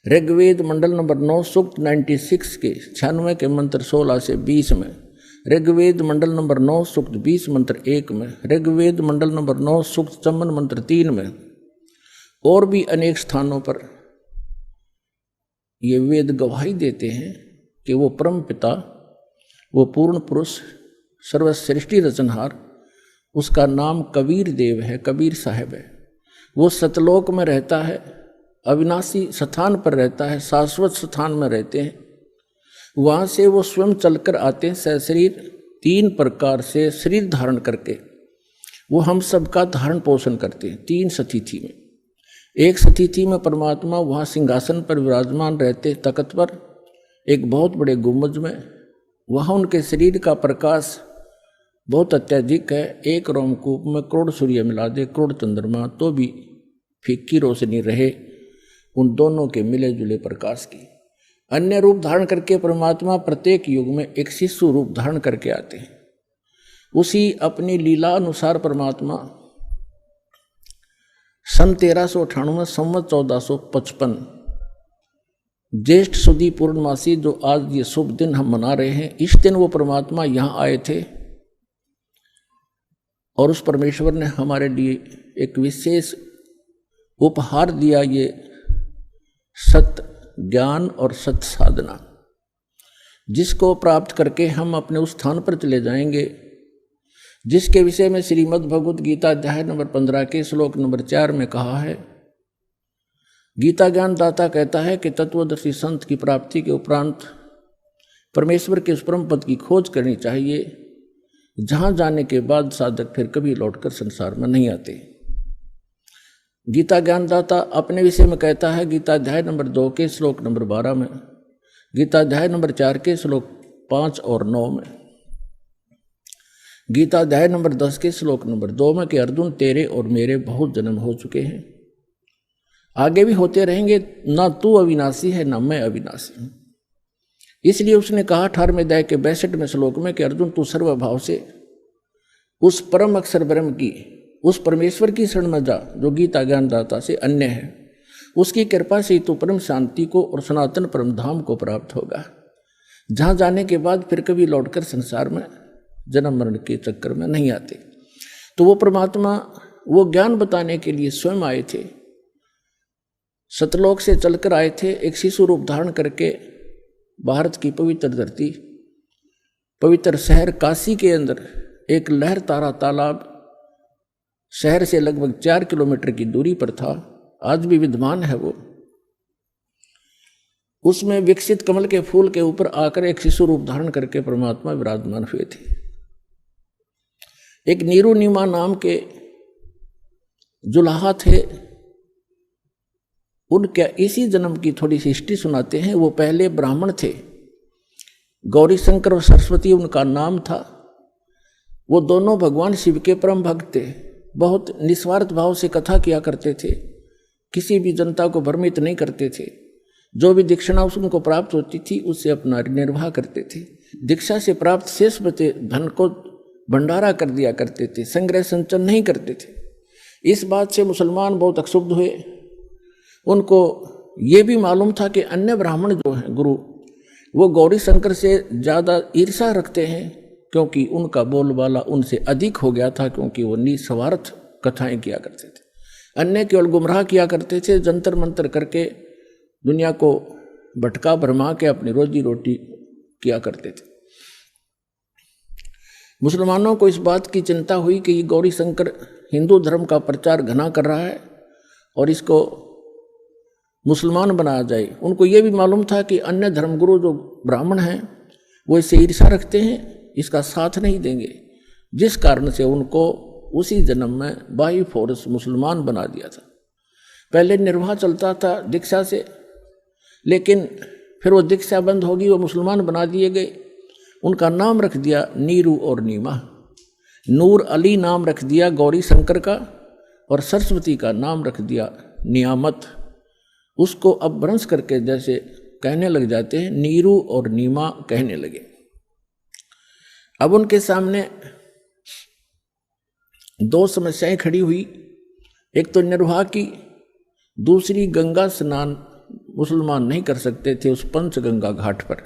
ऋग्वेद मंडल नंबर 9 सूक्त 96 के 96 के मंत्र 16 से 20 में, ऋग्वेद मंडल नंबर 9 सूक्त 20 मंत्र 1 में, ऋग्वेद मंडल नंबर 9 सूक्त 54 मंत्र 3 में, और भी अनेक स्थानों पर ये वेद गवाही देते हैं कि वो परम पिता, वो पूर्ण पुरुष सर्वसृष्टि रचनहार, उसका नाम कबीर देव है, कबीर साहब है। वो सतलोक में रहता है, अविनाशी स्थान पर रहता है, शाश्वत स्थान में रहते हैं। वहाँ से वो स्वयं चलकर आते हैं सशरीर 3 प्रकार से शरीर धारण करके। वो हम सबका धारण पोषण करते हैं 3 स्थिति में। एक स्थिति में परमात्मा वहाँ सिंहासन पर विराजमान रहते तख्त पर एक बहुत बड़े गुंबज में। वहाँ उनके शरीर का प्रकाश बहुत अत्यधिक है। एक रोमकूप में करोड़ सूर्य मिला दे, करोड़ चंद्रमा, तो भी फीकी रोशनी रहे उन दोनों के मिले जुले प्रकाश की। अन्य रूप धारण करके परमात्मा प्रत्येक युग में एक शिशु रूप धारण करके आते हैं। उसी अपनी लीला अनुसार परमात्मा सन 1398 संवत 1455 ज्येष्ठ सुदी पूर्णमासी, जो आज ये शुभ दिन हम मना रहे हैं, इस दिन वो परमात्मा यहाँ आए थे और उस परमेश्वर ने हमारे लिए एक विशेष उपहार दिया, ये सत्य ज्ञान और सत्य साधना। जिसको प्राप्त करके हम अपने उस स्थान पर चले जाएंगे जिसके विषय में श्रीमद् भगवत गीता अध्याय नंबर 15 के श्लोक नंबर 4 में कहा है। गीता ज्ञान दाता कहता है कि तत्वदर्शी संत की प्राप्ति के उपरांत परमेश्वर के उस परम पद की खोज करनी चाहिए जहां जाने के बाद साधक फिर कभी लौटकर संसार में नहीं आते। गीता ज्ञानदाता अपने विषय में कहता है गीता अध्याय नंबर 2 के श्लोक नंबर 12 में, गीता अध्याय नंबर 4 के श्लोक 5 और 9 में, गीता अध्याय नंबर 10 के श्लोक नंबर 2 में कि अर्जुन तेरे और मेरे बहुत जन्म हो चुके हैं, आगे भी होते रहेंगे, ना तू अविनाशी है ना मैं अविनाशी हूं। इसलिए उसने कहा 18वें अध्याय के 62वें श्लोक में कि अर्जुन तू सर्वभाव से उस परम अक्षर ब्रह्म की, उस परमेश्वर की शरण में जा जो गीता ज्ञानदाता से अन्य है। उसकी कृपा से तू परम शांति को और सनातन परम धाम को प्राप्त होगा, जहां जाने के बाद फिर कभी लौटकर संसार में जन्म मरण के चक्कर में नहीं आते। तो वो परमात्मा वो ज्ञान बताने के लिए स्वयं आए थे, सतलोक से चलकर आए थे, एक शिशु रूप धारण करके भारत की पवित्र धरती, पवित्र शहर काशी के अंदर एक लहर तारा तालाब शहर से लगभग 4 किलोमीटर की दूरी पर था, आज भी विद्यमान है वो। उसमें विकसित कमल के फूल के ऊपर आकर एक शिशु रूप धारण करके परमात्मा विराजमान हुए थे। एक नीरू नीमा नाम के जुलाहा थे, उनके इसी जन्म की थोड़ी सी हिस्ट्री सुनाते हैं। वो पहले ब्राह्मण थे, गौरी शंकर और सरस्वती उनका नाम था। वो दोनों भगवान शिव के परम भक्त थे, बहुत निस्वार्थ भाव से कथा किया करते थे, किसी भी जनता को भ्रमित नहीं करते थे। जो भी दीक्षिणा उनको प्राप्त होती थी उससे अपना निर्वाह करते थे। दीक्षा से प्राप्त शेष बचे धन को भंडारा कर दिया करते थे, संग्रह संचन नहीं करते थे। इस बात से मुसलमान बहुत अक्षुब्ध हुए। उनको ये भी मालूम था कि अन्य ब्राह्मण जो हैं गुरु, वो गौरी शंकर से ज़्यादा ईर्षा रखते हैं, क्योंकि उनका बोलबाला उनसे अधिक हो गया था, क्योंकि वो निस्वार्थ कथाएं किया करते थे। अन्य केवल गुमराह किया करते थे, जंतर मंतर करके दुनिया को भटका भरमा के अपनी रोजी रोटी किया करते थे। मुसलमानों को इस बात की चिंता हुई कि ये गौरी शंकर हिंदू धर्म का प्रचार घना कर रहा है और इसको मुसलमान बनाया जाए। उनको ये भी मालूम था कि अन्य धर्मगुरु जो ब्राह्मण हैं वो इससे ईर्षा रखते हैं, इसका साथ नहीं देंगे, जिस कारण से उनको उसी जन्म में बाई फोर्स मुसलमान बना दिया था। पहले निर्वाह चलता था दीक्षा से, लेकिन फिर वो दीक्षा बंद होगी, वो मुसलमान बना दिए गए। उनका नाम रख दिया नीरू और नीमा। नूर अली नाम रख दिया गौरी शंकर का, और सरस्वती का नाम रख दिया नियामत। उसको अब भ्रंश करके जैसे कहने लग जाते हैं, नीरू और नीमा कहने लगे। अब उनके सामने दो समस्याएं खड़ी हुई, एक तो निर्वाह की, दूसरी गंगा स्नान मुसलमान नहीं कर सकते थे उस पंचगंगा घाट पर,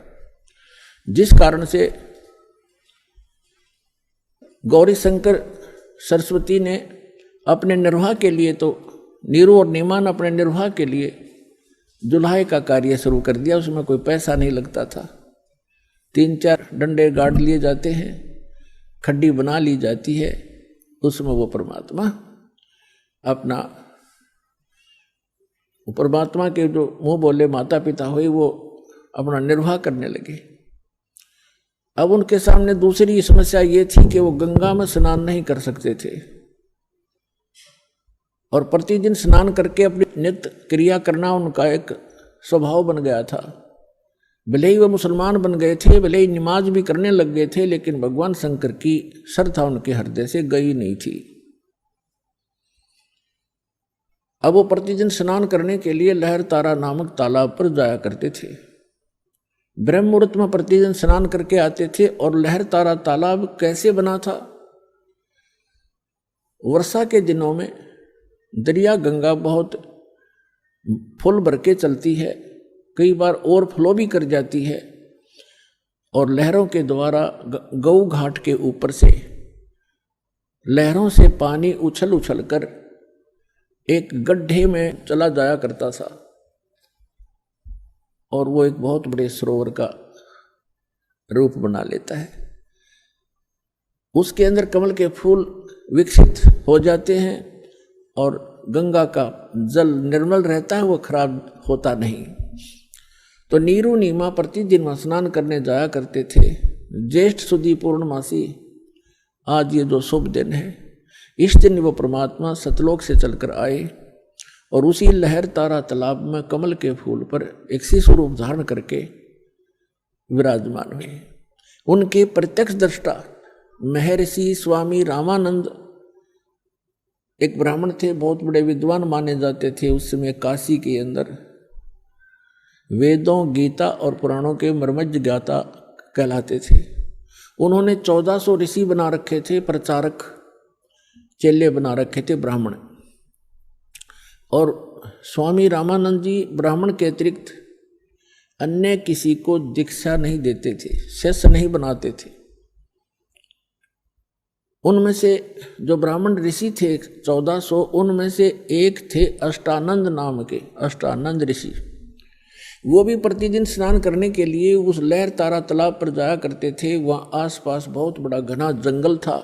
जिस कारण से गौरी शंकर सरस्वती ने अपने निर्वाह के लिए, तो नीरू और नीमा ने अपने निर्वाह के लिए जुलाहे का कार्य शुरू कर दिया। उसमें कोई पैसा नहीं लगता था, 3-4 डंडे गाड़ लिए जाते हैं, खड्डी बना ली जाती है, उसमें वो परमात्मा अपना, परमात्मा के जो मुंह बोले माता पिता हुए वो अपना निर्वाह करने लगे। अब उनके सामने दूसरी समस्या ये थी कि वो गंगा में स्नान नहीं कर सकते थे, और प्रतिदिन स्नान करके अपनी नित्य क्रिया करना उनका एक स्वभाव बन गया था। भले ही वो मुसलमान बन गए थे, भले ही नमाज भी करने लग गए थे, लेकिन भगवान शंकर की श्रद्धा उनके हृदय से गई नहीं थी। अब वो प्रतिदिन स्नान करने के लिए लहर तारा नामक तालाब पर जाया करते थे। ब्रह्म मुहूर्त में प्रतिदिन स्नान करके आते थे। और लहर तारा तालाब कैसे बना था? वर्षा के दिनों में दरिया गंगा बहुत फुल भर के चलती है, कई बार ओवरफ्लो भी कर जाती है, और लहरों के द्वारा गऊ घाट के ऊपर से लहरों से पानी उछल उछल कर एक गड्ढे में चला जाया करता था, और वो एक बहुत बड़े सरोवर का रूप बना लेता है। उसके अंदर कमल के फूल विकसित हो जाते हैं और गंगा का जल निर्मल रहता है, वो खराब होता नहीं। तो नीरू नीमा प्रतिदिन वहाँ स्नान करने जाया करते थे। ज्येष्ठ सुदी पूर्णमासी, आज ये जो शुभ दिन है, इस दिन वो परमात्मा सतलोक से चलकर आए और उसी लहर तारा तालाब में कमल के फूल पर एक शिशु रूप धारण करके विराजमान हुए। उनके प्रत्यक्ष दृष्टा महर्षि स्वामी रामानंद एक ब्राह्मण थे, बहुत बड़े विद्वान माने जाते थे। उस समय काशी के अंदर वेदों, गीता और पुराणों के मर्मज्ञ ज्ञाता कहलाते थे। उन्होंने 1400 ऋषि बना रखे थे, प्रचारक चेले बना रखे थे ब्राह्मण। और स्वामी रामानंद जी ब्राह्मण के अतिरिक्त अन्य किसी को दीक्षा नहीं देते थे, शिष्य नहीं बनाते थे। उनमें से जो ब्राह्मण ऋषि थे 1400, उनमें से एक थे अष्टानंद नाम के, अष्टानंद ऋषि। वो भी प्रतिदिन स्नान करने के लिए उस लहर तारा तालाब पर जाया करते थे। वहाँ आसपास बहुत बड़ा घना जंगल था।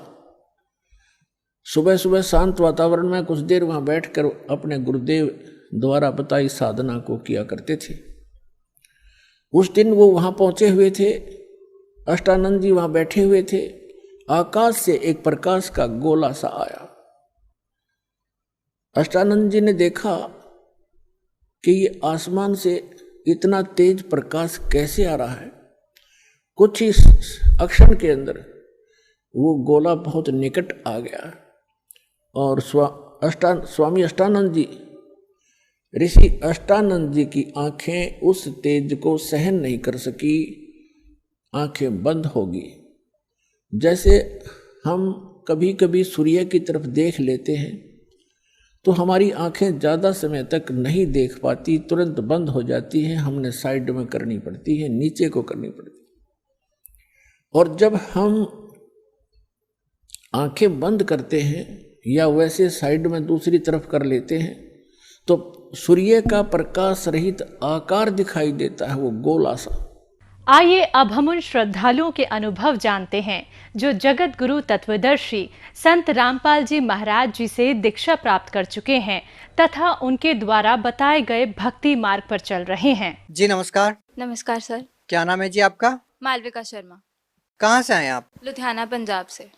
सुबह सुबह शांत वातावरण में कुछ देर वहाँ बैठकर अपने गुरुदेव द्वारा बताई साधना को किया करते थे। उस दिन वो वहाँ पहुँचे हुए थे, अष्टानंद जी वहाँ बैठे हुए थे। आकाश से एक प्रकाश का गोला सा आया। अष्टानंद जी ने देखा कि ये आसमान से इतना तेज प्रकाश कैसे आ रहा है। कुछ ही अक्षण के अंदर वो गोला बहुत निकट आ गया और स्वामी अष्टानंद जी, ऋषि अष्टानंद जी की आंखें उस तेज को सहन नहीं कर सकी, आंखें बंद हो गई। जैसे हम कभी कभी सूर्य की तरफ देख लेते हैं तो हमारी आंखें ज़्यादा समय तक नहीं देख पाती, तुरंत बंद हो जाती हैं, हमने साइड में करनी पड़ती है, नीचे को करनी पड़ती है। और जब हम आंखें बंद करते हैं या वैसे साइड में दूसरी तरफ कर लेते हैं तो सूर्य का प्रकाश रहित आकार दिखाई देता है, वो गोला सा। आइए अब हम उन श्रद्धालुओं के अनुभव जानते हैं जो जगत गुरु तत्वदर्शी संत रामपाल जी महाराज जी से दीक्षा प्राप्त कर चुके हैं तथा उनके द्वारा बताए गए भक्ति मार्ग पर चल रहे हैं। जी नमस्कार। नमस्कार सर। क्या नाम है जी आपका? मालविका शर्मा। कहाँ से आए आप? लुधियाना, पंजाब से।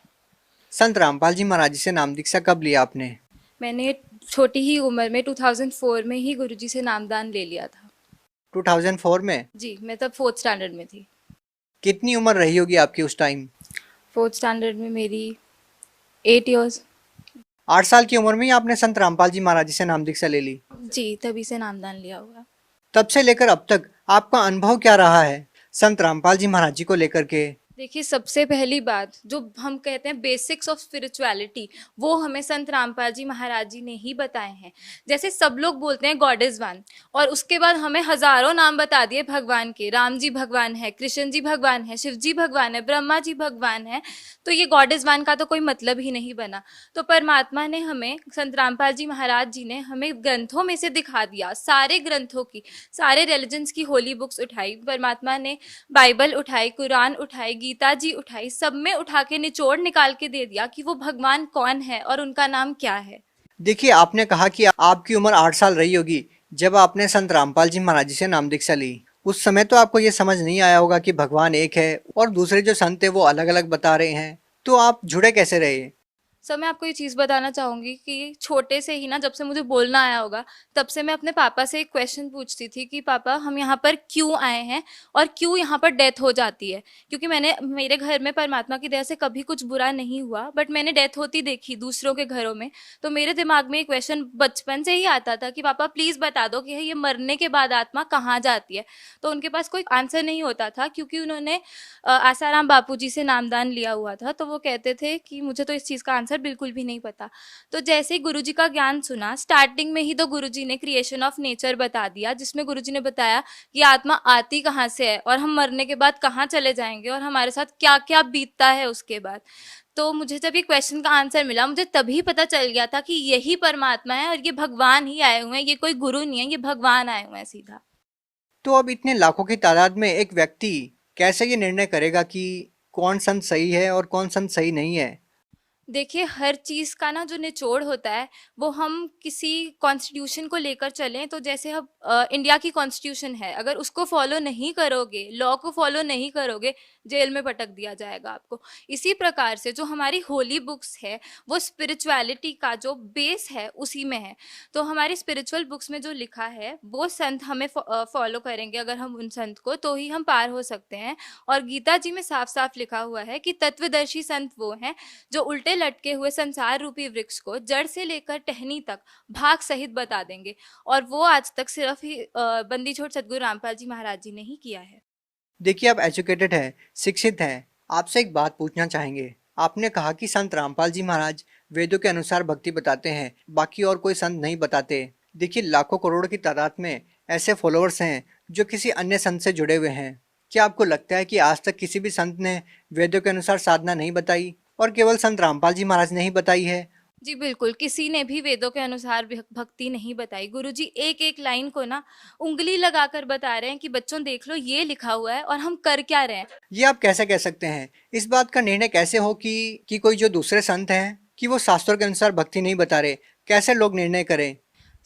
संत रामपाल जी महाराज जी से नाम दीक्षा कब लिया आपने? मैंने छोटी ही उम्र में 2004 में ही गुरुजी से नामदान ले लिया था। 2004 में? जी, मैं तब 4th स्टैंडर्ड में थी। कितनी उम्र रही होगी आपकी उस टाइम? 4th स्टैंडर्ड में मेरी 8 इयर्स। 8 साल की उम्र में ही आपने संत रामपाल जी महाराज जी से नाम दीक्षा ले ली? जी, तभी से नामदान लिया हुआ। तब से लेकर अब तक आपका अनुभव क्या रहा है संत रामपाल जी महाराज जी को लेकर के? देखिए, सबसे पहली बात जो हम कहते हैं बेसिक्स ऑफ स्पिरिचुअलिटी, वो हमें संत रामपाल जी महाराज जी ने ही बताए हैं। जैसे सब लोग बोलते हैं गॉड इज वन, और उसके बाद हमें हजारों नाम बता दिए भगवान के। राम जी भगवान है, कृष्ण जी भगवान है, शिव जी भगवान है, ब्रह्मा जी भगवान है। तो ये गॉड इज वन का तो कोई मतलब ही नहीं बना। तो परमात्मा ने हमें, संत रामपाल जी महाराज जी ने हमें ग्रंथों में से दिखा दिया, सारे ग्रंथों की, सारे रिलीजन्स की होली बुक्स उठाई। परमात्मा ने बाइबल उठाई, कुरान उठाई, गीता जी उठाई, सब में उठा के निचोड़ निकाल के दे दिया कि वो भगवान कौन है और उनका नाम क्या है। देखिए, आपने कहा कि आपकी उम्र 8 साल रही होगी जब आपने संत रामपाल जी महाराज जी से नाम दीक्षा ली। उस समय तो आपको ये समझ नहीं आया होगा कि भगवान एक है और दूसरे जो संत है वो अलग अलग बता रहे हैं, तो आप जुड़े कैसे रहे? सर, मैं आपको ये चीज़ बताना चाहूँगी कि छोटे से ही ना, जब से मुझे बोलना आया होगा तब से मैं अपने पापा से एक क्वेश्चन पूछती थी कि पापा, हम यहाँ पर क्यों आए हैं और क्यों यहाँ पर डेथ हो जाती है। क्योंकि मेरे घर में परमात्मा की दया से कभी कुछ बुरा नहीं हुआ, बट मैंने डेथ होती देखी दूसरों के घरों में। तो मेरे दिमाग में एक क्वेश्चन बचपन से ही आता था कि पापा प्लीज़ बता दो कि ये मरने के बाद आत्मा कहाँ जाती है। तो उनके पास कोई आंसर नहीं होता था, क्योंकि उन्होंने आसाराम बापू जी से नामदान लिया हुआ था। तो वो कहते थे कि मुझे तो इस चीज़ का आंसर बिल्कुल भी नहीं पता। तो जैसे ही गुरुजी का ज्ञान सुना, स्टार्टिंग में ही तो गुरुजी ने क्रिएशन ऑफ नेचर बता दिया, जिसमें गुरुजी ने बताया कि आत्मा आती कहाँ से है और हम मरने के बाद कहाँ चले जाएंगे और हमारे साथ क्या क्या बीतता है उसके बाद। तो मुझे जब ये क्वेश्चन का आंसर मिला, मुझे तभी पता चल गया था कि यही परमात्मा है और ये भगवान ही आए हुए हैं, ये कोई गुरु नहीं है, ये भगवान आए हुए हैं सीधा। तो अब इतने लाखों की तादाद में एक व्यक्ति कैसे ये निर्णय करेगा कि कौन संत सही है और कौन संत सही नहीं है? देखिए, हर चीज़ का ना जो निचोड़ होता है वो हम किसी कॉन्स्टिट्यूशन को लेकर चलें तो जैसे अब इंडिया की कॉन्स्टिट्यूशन है, अगर उसको फॉलो नहीं करोगे, लॉ को फॉलो नहीं करोगे, जेल में पटक दिया जाएगा आपको। इसी प्रकार से जो हमारी होली बुक्स है वो स्पिरिचुअलिटी का जो बेस है उसी में है। तो हमारी स्पिरिचुअल बुक्स में जो लिखा है वो संत हमें फॉलो करेंगे, अगर हम उन संत को, तो ही हम पार हो सकते हैं। और गीता जी में साफ साफ लिखा हुआ है कि तत्वदर्शी संत वो हैं जो उल्टे लटके हुए संसार रूपी वृक्ष को जड़ से लेकर टहनी तक भाग सहित बता देंगे। और वो आज तक सिर्फ ही बंदी छोड़ सदगुरु रामपाल जी महाराज जी ने ही किया है। देखिए, आप एजुकेटेड हैं, शिक्षित हैं, आपसे एक बात पूछना चाहेंगे। आपने कहा कि संत रामपाल जी महाराज वेदों के अनुसार भक्ति बताते हैं, बाकी और कोई संत नहीं बताते। देखिए, लाखों करोड़ की तादाद में ऐसे फॉलोअर्स हैं जो किसी अन्य संत से जुड़े हुए हैं। क्या आपको लगता है कि आज तक किसी भी संत ने वेदों के अनुसार साधना नहीं बताई और केवल संत रामपाल जी महाराज ने ही बताई है? जी बिल्कुल, किसी ने भी वेदों के अनुसार भक्ति नहीं बताई। गुरुजी एक एक लाइन को ना उंगली लगाकर बता रहे हैं कि बच्चों देख लो ये लिखा हुआ है और हम कर क्या रहे हैं। ये आप कैसे कह सकते हैं? इस बात का निर्णय कैसे हो कि कोई जो दूसरे संत हैं कि वो शास्त्रों के अनुसार भक्ति नहीं बता रहे? कैसे लोग निर्णय करें?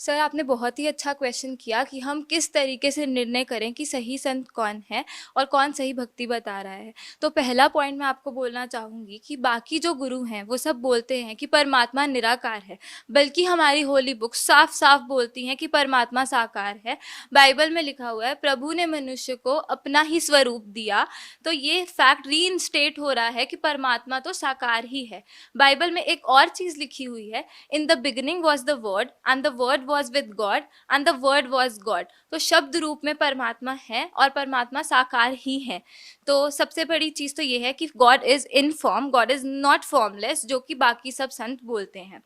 सर, आपने बहुत ही अच्छा क्वेश्चन किया कि हम किस तरीके से निर्णय करें कि सही संत कौन है और कौन सही भक्ति बता रहा है। तो पहला पॉइंट मैं आपको बोलना चाहूँगी कि बाकी जो गुरु हैं वो सब बोलते हैं कि परमात्मा निराकार है, बल्कि हमारी होली बुक साफ साफ बोलती हैं कि परमात्मा साकार है। बाइबल में लिखा हुआ है प्रभु ने मनुष्य को अपना ही स्वरूप दिया। तो ये फैक्ट रीइंस्टेट हो रहा है कि परमात्मा तो साकार ही है। बाइबल में एक और चीज़ लिखी हुई है, in the beginning was the word and the word was with God and the word was God। तो शब्द रूप में परमात्मा है और परमात्मा साकार ही है। तो सबसे बड़ी चीज तो ये है कि God is in form, God is not formless, जो कि बाकी सब संत बोलते हैं।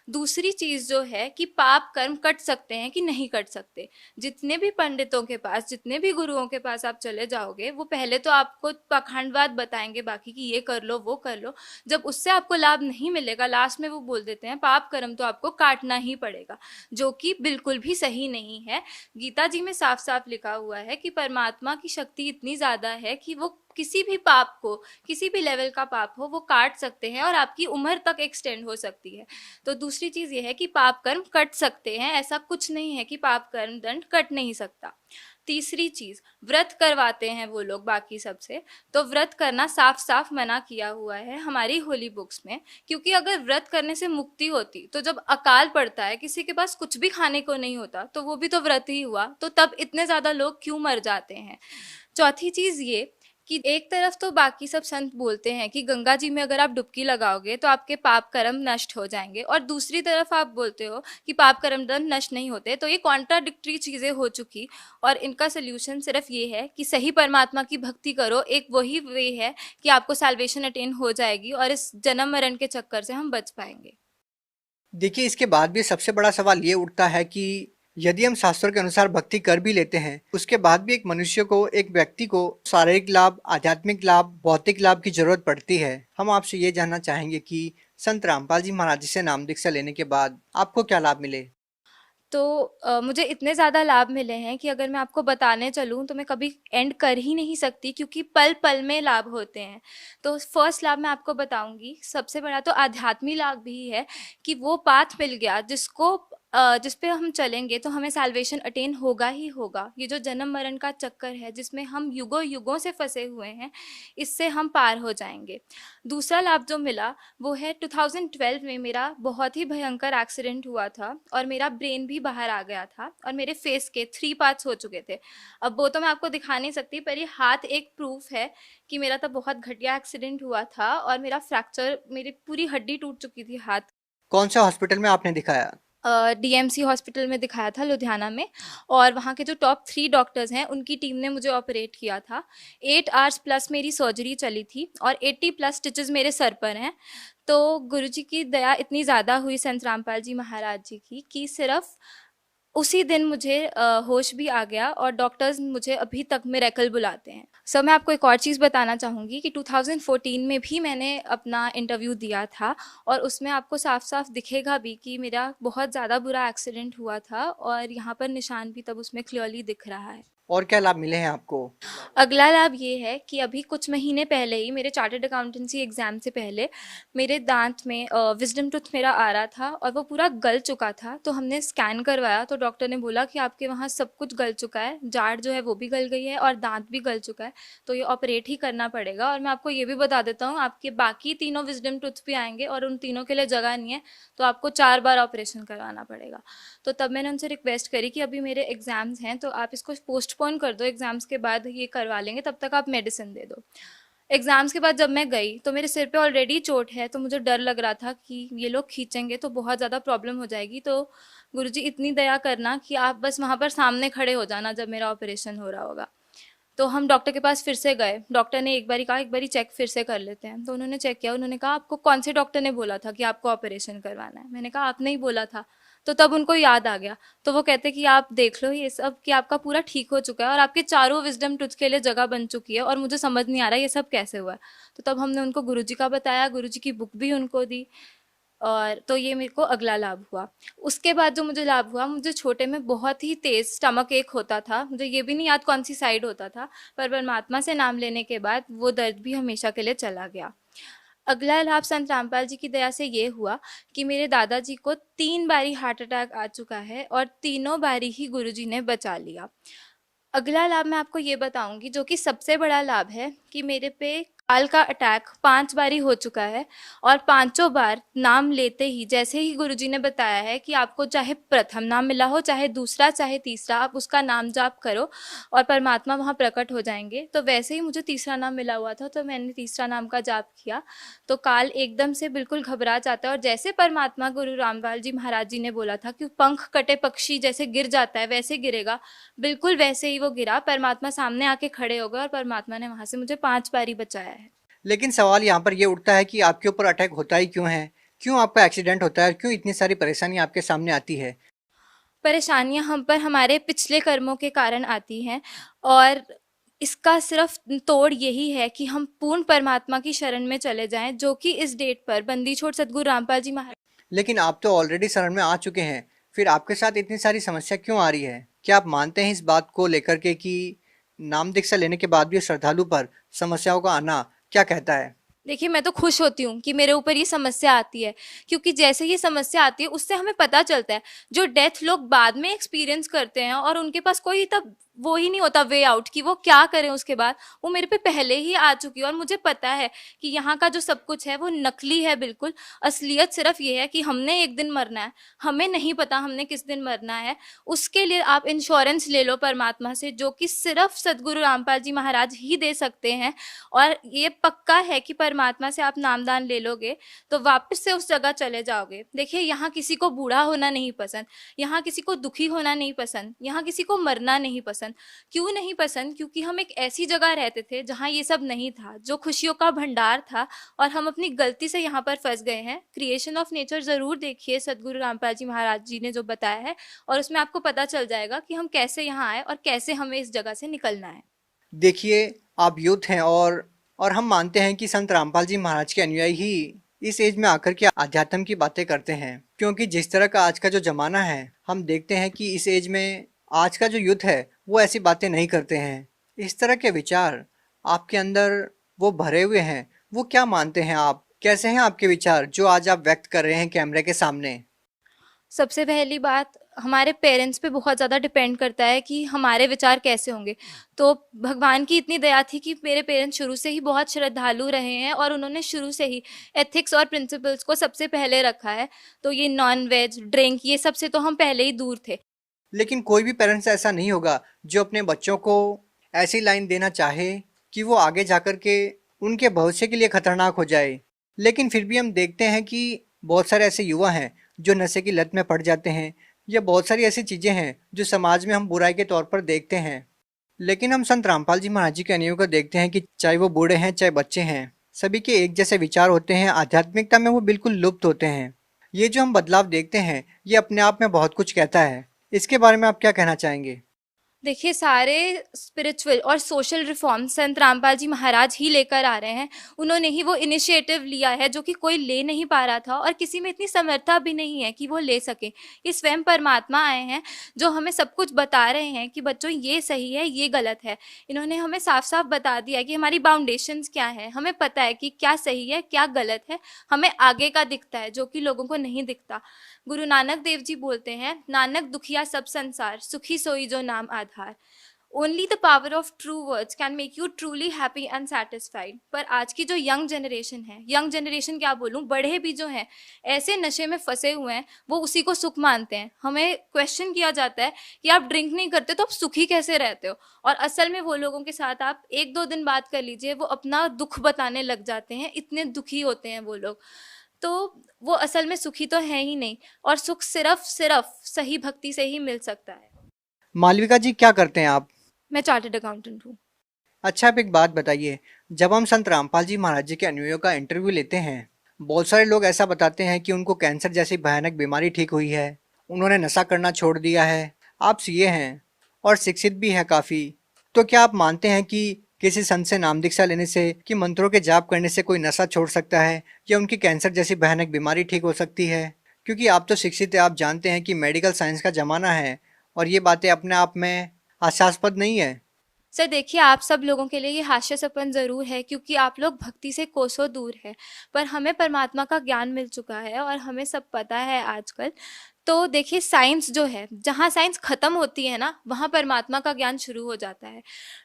दूसरी चीज जो है कि पाप कर्म कट सकते हैं कि नहीं कट सकते। जितने भी पंडितों के पास, जितने भी गुरुओं के पास आप चले जाओगे, वो पहले तो आपको पाखंडवाद बताएंगे बाकी कि ये कर लो वो कर लो। जब उससे आपको लाभ नहीं मिलेगा, लास्ट में वो बोल देते हैं पाप कर्म तो आपको काटना ही पड़ेगा, जो कि बिल्कुल भी सही नहीं है। गीता जी में साफ साफ लिखा हुआ है कि परमात्मा की शक्ति इतनी ज्यादा है कि वो किसी भी पाप को, किसी भी लेवल का पाप हो, वो काट सकते हैं और आपकी उम्र तक एक्सटेंड हो सकती है। तो दूसरी चीज ये है कि पाप कर्म कट सकते हैं, ऐसा कुछ नहीं है कि पाप कर्म दंड कट नहीं सकता। तीसरी चीज, व्रत करवाते हैं वो लोग बाकी सबसे, तो व्रत करना साफ साफ मना किया हुआ है हमारी होली बुक्स में। क्योंकि अगर व्रत करने से मुक्ति होती तो जब अकाल पड़ता है, किसी के पास कुछ भी खाने को नहीं होता, तो वो भी तो व्रत ही हुआ, तो तब इतने ज्यादा लोग क्यों मर जाते हैं। चौथी चीज ये कि एक तरफ तो बाकी सब संत बोलते हैं कि गंगा जी में अगर आप डुबकी लगाओगे तो आपके पाप कर्म नष्ट हो जाएंगे, और दूसरी तरफ आप बोलते हो कि पाप कर्म दंड नष्ट नहीं होते। तो ये कॉन्ट्राडिक्टरी चीजें हो चुकी, और इनका सोल्यूशन सिर्फ ये है कि सही परमात्मा की भक्ति करो। एक वही वे है कि आपको सैल्वेशन अटेन हो जाएगी और इस जन्म मरण के चक्कर से हम बच पाएंगे। देखिए, इसके बाद भी सबसे बड़ा सवाल ये उठता है कि यदि हम शास्त्रों के अनुसार भक्ति कर भी लेते हैं, उसके बाद भी एक मनुष्य को, एक व्यक्ति को शारीरिक लाभ, आध्यात्मिक लाभ, भौतिक लाभ की जरूरत पड़ती है। हम आपसे ये जानना चाहेंगे कि संत रामपाल जी महाराज जी से नाम दीक्षा लेने के बाद आपको क्या लाभ मिले? तो मुझे इतने ज़्यादा लाभ मिले हैं कि अगर मैं आपको बताने चलूँ तो मैं कभी एंड कर ही नहीं सकती, क्योंकि पल पल में लाभ होते हैं। तो फर्स्ट लाभ मैं आपको बताऊंगी, सबसे बड़ा तो आध्यात्मिक लाभ भी है कि वो पाथ मिल गया जिस पे हम चलेंगे तो हमें सैल्वेशन अटेन होगा ही होगा। ये जो जन्म मरण का चक्कर है जिसमें हम युगों युगों से फंसे हुए हैं, इससे हम पार हो जाएंगे। दूसरा लाभ जो मिला वो है 2012 में मेरा बहुत ही भयंकर एक्सीडेंट हुआ था और मेरा ब्रेन भी बाहर आ गया था और मेरे फेस के 3 पार्ट्स हो चुके थे। अब वो तो मैं आपको दिखा नहीं सकती, पर ये हाथ एक प्रूफ है कि मेरा तब बहुत घटिया एक्सीडेंट हुआ था और मेरा फ्रैक्चर, मेरी पूरी हड्डी टूट चुकी थी हाथ। कौन सा हॉस्पिटल में आपने दिखाया? डीएमसी हॉस्पिटल में दिखाया था लुधियाना में, और वहाँ के जो टॉप 3 डॉक्टर्स हैं उनकी टीम ने मुझे ऑपरेट किया था। 8 आवर्स प्लस मेरी सर्जरी चली थी और 80 प्लस स्टिचेस मेरे सर पर हैं। तो गुरुजी की दया इतनी ज़्यादा हुई संत रामपाल जी महाराज जी की कि सिर्फ उसी दिन मुझे होश भी आ गया और डॉक्टर्स मुझे अभी तक मिरेकल बुलाते हैं। सर, मैं आपको एक और चीज़ बताना चाहूँगी कि 2014 में भी मैंने अपना इंटरव्यू दिया था और उसमें आपको साफ साफ दिखेगा भी कि मेरा बहुत ज़्यादा बुरा एक्सीडेंट हुआ था और यहाँ पर निशान भी तब उसमें क्लियरली दिख रहा है। और क्या लाभ मिले हैं आपको? अगला लाभ ये है कि अभी कुछ महीने पहले ही, मेरे चार्टर्ड अकाउंटेंसी एग्जाम से पहले, मेरे दांत में विजडम टूथ मेरा आ रहा था और वो पूरा गल चुका था। तो हमने स्कैन करवाया तो डॉक्टर ने बोला कि आपके वहाँ सब कुछ गल चुका है, जाड़ जो है वो भी गल गई है और दांत भी गल चुका है, तो ये ऑपरेट ही करना पड़ेगा। और मैं आपको ये भी बता देता हूँ, आपके बाकी तीनों विजडम टूथ भी आएंगे और उन तीनों के लिए जगह नहीं है, तो आपको 4 बार ऑपरेशन करवाना पड़ेगा। तो तब मैंने उनसे रिक्वेस्ट करी कि अभी मेरे एग्जाम्स हैं तो आप इसको पोस्टपोन कर दो, एग्जाम्स के बाद ये करवा लेंगे, तब तक आप मेडिसिन दे दो। एग्जाम्स के बाद जब मैं गई तो मेरे सिर पे ऑलरेडी चोट है, तो मुझे डर लग रहा था कि ये लोग खींचेंगे तो बहुत ज़्यादा प्रॉब्लम हो जाएगी। तो गुरुजी इतनी दया करना कि आप बस वहाँ पर सामने खड़े हो जाना जब मेरा ऑपरेशन हो रहा होगा। तो हम डॉक्टर के पास फिर से गए। डॉक्टर ने एक बारी कहा एक बारी चेक फिर से कर लेते हैं। तो उन्होंने चेक किया, उन्होंने कहा आपको कौन से डॉक्टर ने बोला था कि आपको ऑपरेशन करवाना है? मैंने कहा आपने ही बोला था। तो तब उनको याद आ गया, तो वो कहते कि आप देख लो ये सब कि आपका पूरा ठीक हो चुका है और आपके चारों विजडम टूथ के लिए जगह बन चुकी है और मुझे समझ नहीं आ रहा ये सब कैसे हुआ है। तो तब हमने उनको गुरुजी का बताया, गुरुजी की बुक भी उनको दी, और तो ये मेरे को अगला लाभ हुआ। उसके बाद जो मुझे लाभ हुआ, मुझे छोटे में बहुत ही तेज स्टमक एक होता था, मुझे ये भी नहीं याद कौन सी साइड होता था, पर परमात्मा से नाम लेने के बाद वो दर्द भी हमेशा के लिए चला गया। अगला लाभ संत रामपाल जी की दया से ये हुआ कि मेरे दादाजी को 3 बारी हार्ट अटैक आ चुका है और तीनों बारी ही गुरुजी ने बचा लिया। अगला लाभ मैं आपको ये बताऊंगी जो कि सबसे बड़ा लाभ है, कि मेरे पे काल का अटैक 5 बारी हो चुका है और पांचों बार नाम लेते ही, जैसे ही गुरुजी ने बताया है कि आपको चाहे प्रथम नाम मिला हो, चाहे दूसरा, चाहे तीसरा, आप उसका नाम जाप करो और परमात्मा वहाँ प्रकट हो जाएंगे, तो वैसे ही मुझे तीसरा नाम मिला हुआ था, तो मैंने तीसरा नाम का जाप किया तो काल एकदम से बिल्कुल घबरा जाता है। और जैसे परमात्मा गुरु रामपाल जी महाराज जी ने बोला था कि पंख कटे पक्षी जैसे गिर जाता है वैसे गिरेगा, बिल्कुल वैसे ही वो गिरा। परमात्मा सामने आके खड़े हो गए और परमात्मा ने वहां से मुझे 5 बारी बचाया है। लेकिन सवाल यहाँ पर ये उठता है कि आपके ऊपर अटैक होता ही क्यों है? क्यों आपका एक्सीडेंट होता है? क्यों इतनी सारी परेशानी आपके सामने आती है? परेशानियां हम पर हमारे पिछले कर्मों के कारण आती हैं और इसका सिर्फ तोड़ यही है कि हम पूर्ण परमात्मा की शरण में चले जाएं, जो कि इस डेट पर बंदी छोड़ सदगुरु रामपाल जी महाराज। लेकिन आप तो ऑलरेडी शरण में आ चुके हैं, फिर आपके साथ इतनी सारी समस्या क्यों आ रही है? क्या आप मानते हैं इस बात को लेकर के कि नाम दीक्षा लेने के बाद भी श्रद्धालु पर समस्याओं का आना क्या कहता है? देखिए, मैं तो खुश होती हूँ कि मेरे ऊपर ये समस्या आती है, क्योंकि जैसे ये समस्या आती है उससे हमें पता चलता है जो डेथ लोग बाद में एक्सपीरियंस करते हैं और उनके पास कोई तब वो ही नहीं होता वे आउट कि वो क्या करें उसके बाद, वो मेरे पे पहले ही आ चुकी है। और मुझे पता है कि यहाँ का जो सब कुछ है वो नकली है बिल्कुल। असलियत सिर्फ ये है कि हमने एक दिन मरना है, हमें नहीं पता हमने किस दिन मरना है। उसके लिए आप इंश्योरेंस ले लो परमात्मा से, जो कि सिर्फ सदगुरु रामपाल जी महाराज ही दे सकते हैं। और ये पक्का है कि परमात्मा से आप नामदान ले लोगे तो वापस से उस जगह चले जाओगे। देखिए, यहाँ किसी को बूढ़ा होना नहीं पसंद, यहाँ किसी को दुखी होना नहीं पसंद, यहाँ किसी को मरना नहीं पसंद। क्यों नहीं पसंद? क्योंकि हम एक ऐसी जगह रहते थे जहाँ ये सब नहीं था, जो खुशियों का भंडार था, और हम अपनी गलती से यहाँ पर फंस गए हैं। क्रिएशन ऑफ नेचर जरूर देखिए, सदगुरु रामपाल जी महाराज जी ने जो बताया है, और उसमें आपको पता चल जाएगा कि हम कैसे यहाँ आए और कैसे हमें इस जगह से निकलना है। देखिए, आप यूथ हैं और हम मानते हैं कि संत रामपाल जी महाराज के अनुयायी ही इस एज में आकर के आध्यात्म की बातें करते हैं, क्योंकि जिस तरह का आज का जो जमाना है, हम देखते हैं कि इस एज में आज का जो यूथ है वो ऐसी बातें नहीं करते हैं। इस तरह के विचार आपके अंदर वो भरे हुए हैं, वो क्या मानते हैं आप? कैसे हैं आपके विचार जो आज आप व्यक्त कर रहे हैं कैमरे के सामने? सबसे पहली बात, हमारे पेरेंट्स पे बहुत ज़्यादा डिपेंड करता है कि हमारे विचार कैसे होंगे। तो भगवान की इतनी दया थी कि मेरे पेरेंट्स शुरू से ही बहुत श्रद्धालु रहे हैं और उन्होंने शुरू से ही एथिक्स और प्रिंसिपल्स को सबसे पहले रखा है। तो ये नॉन वेज, ड्रिंक, ये सब से तो हम पहले ही दूर थे। लेकिन कोई भी पेरेंट्स ऐसा नहीं होगा जो अपने बच्चों को ऐसी लाइन देना चाहे कि वो आगे जाकर के उनके भविष्य के लिए खतरनाक हो जाए। लेकिन फिर भी हम देखते हैं कि बहुत सारे ऐसे युवा हैं जो नशे की लत में पड़ जाते हैं, या बहुत सारी ऐसी चीज़ें हैं जो समाज में हम बुराई के तौर पर देखते हैं। लेकिन हम संत रामपाल जी महाराज जी के अनुयायियों को देखते हैं कि चाहे वो बूढ़े हैं चाहे बच्चे हैं, सभी के एक जैसे विचार होते हैं, आध्यात्मिकता में वो बिल्कुल लुप्त होते हैं। ये जो हम बदलाव देखते हैं ये अपने आप में बहुत कुछ कहता है। इसके बारे में आप क्या कहना चाहेंगे? देखिए, सारे स्पिरिचुअल और सोशल रिफॉर्म संत रामपाल जी महाराज ही लेकर आ रहे हैं। उन्होंने ही वो इनिशिएटिव लिया है जो कि कोई ले नहीं पा रहा था, और किसी में इतनी समर्था भी नहीं है कि वो ले सके। ये स्वयं परमात्मा आए हैं जो हमें सब कुछ बता रहे हैं कि बच्चों ये सही है, ये गलत है। इन्होंने हमें साफ साफ बता दिया कि हमारी बाउंडेशंस क्या है, हमें पता है कि क्या सही है क्या गलत है, हमें आगे का दिखता है जो कि लोगों को नहीं दिखता। गुरु नानक देव जी बोलते हैं, नानक दुखिया सब संसार, सुखी सोई जो नाम आधार। Only the power of true words can make you truly happy and satisfied. पर आज की जो यंग जनरेशन क्या बोलूँ, बड़े भी जो हैं ऐसे नशे में फंसे हुए हैं, वो उसी को सुख मानते हैं। हमें क्वेश्चन किया जाता है कि आप ड्रिंक नहीं करते तो आप सुखी कैसे रहते हो, और असल में वो लोगों के साथ आप 1-2 दिन बात कर लीजिए, वो अपना दुख बताने लग जाते हैं, इतने दुखी होते हैं वो लोग। तो वो असल में सुखी तो है ही नहीं, और सुख सिर्फ सही भक्ति से ही मिल सकता है। मालविका जी, क्या करते हैं आप? मैं चार्टर्ड अकाउंटेंट हूँ। अच्छा, आप एक बात बताइए, जब हम संत रामपाल जी महाराज जी के अनुयायियों का इंटरव्यू लेते हैं, बहुत सारे लोग ऐसा बताते हैं कि उनको कैंसर जैसी भयानक बीमारी ठीक हुई है, उन्होंने नशा करना छोड़ दिया है। आप सीए हैं और शिक्षित भी है काफ़ी, तो क्या आप मानते हैं कि किसी संत से नाम दीक्षा लेने से, कि मंत्रों के जाप करने से कोई नशा छोड़ सकता है, या उनकी कैंसर जैसी भयानक बीमारी ठीक हो सकती है? क्योंकि आप तो शिक्षित हैं, आप जानते हैं कि मेडिकल साइंस का ज़माना है और ये बातें अपने आप में हास्यास्पद नहीं है। सर देखिए, आप सब लोगों के लिए ये हास्यास्पद ज़रूर है क्योंकि आप लोग भक्ति से कोसों दूर है, पर हमें परमात्मा का ज्ञान मिल चुका है और हमें सब पता है आजकल। तो देखिए, साइंस जो है, जहाँ साइंस ख़त्म होती है ना, वहाँ परमात्मा का ज्ञान शुरू हो जाता है।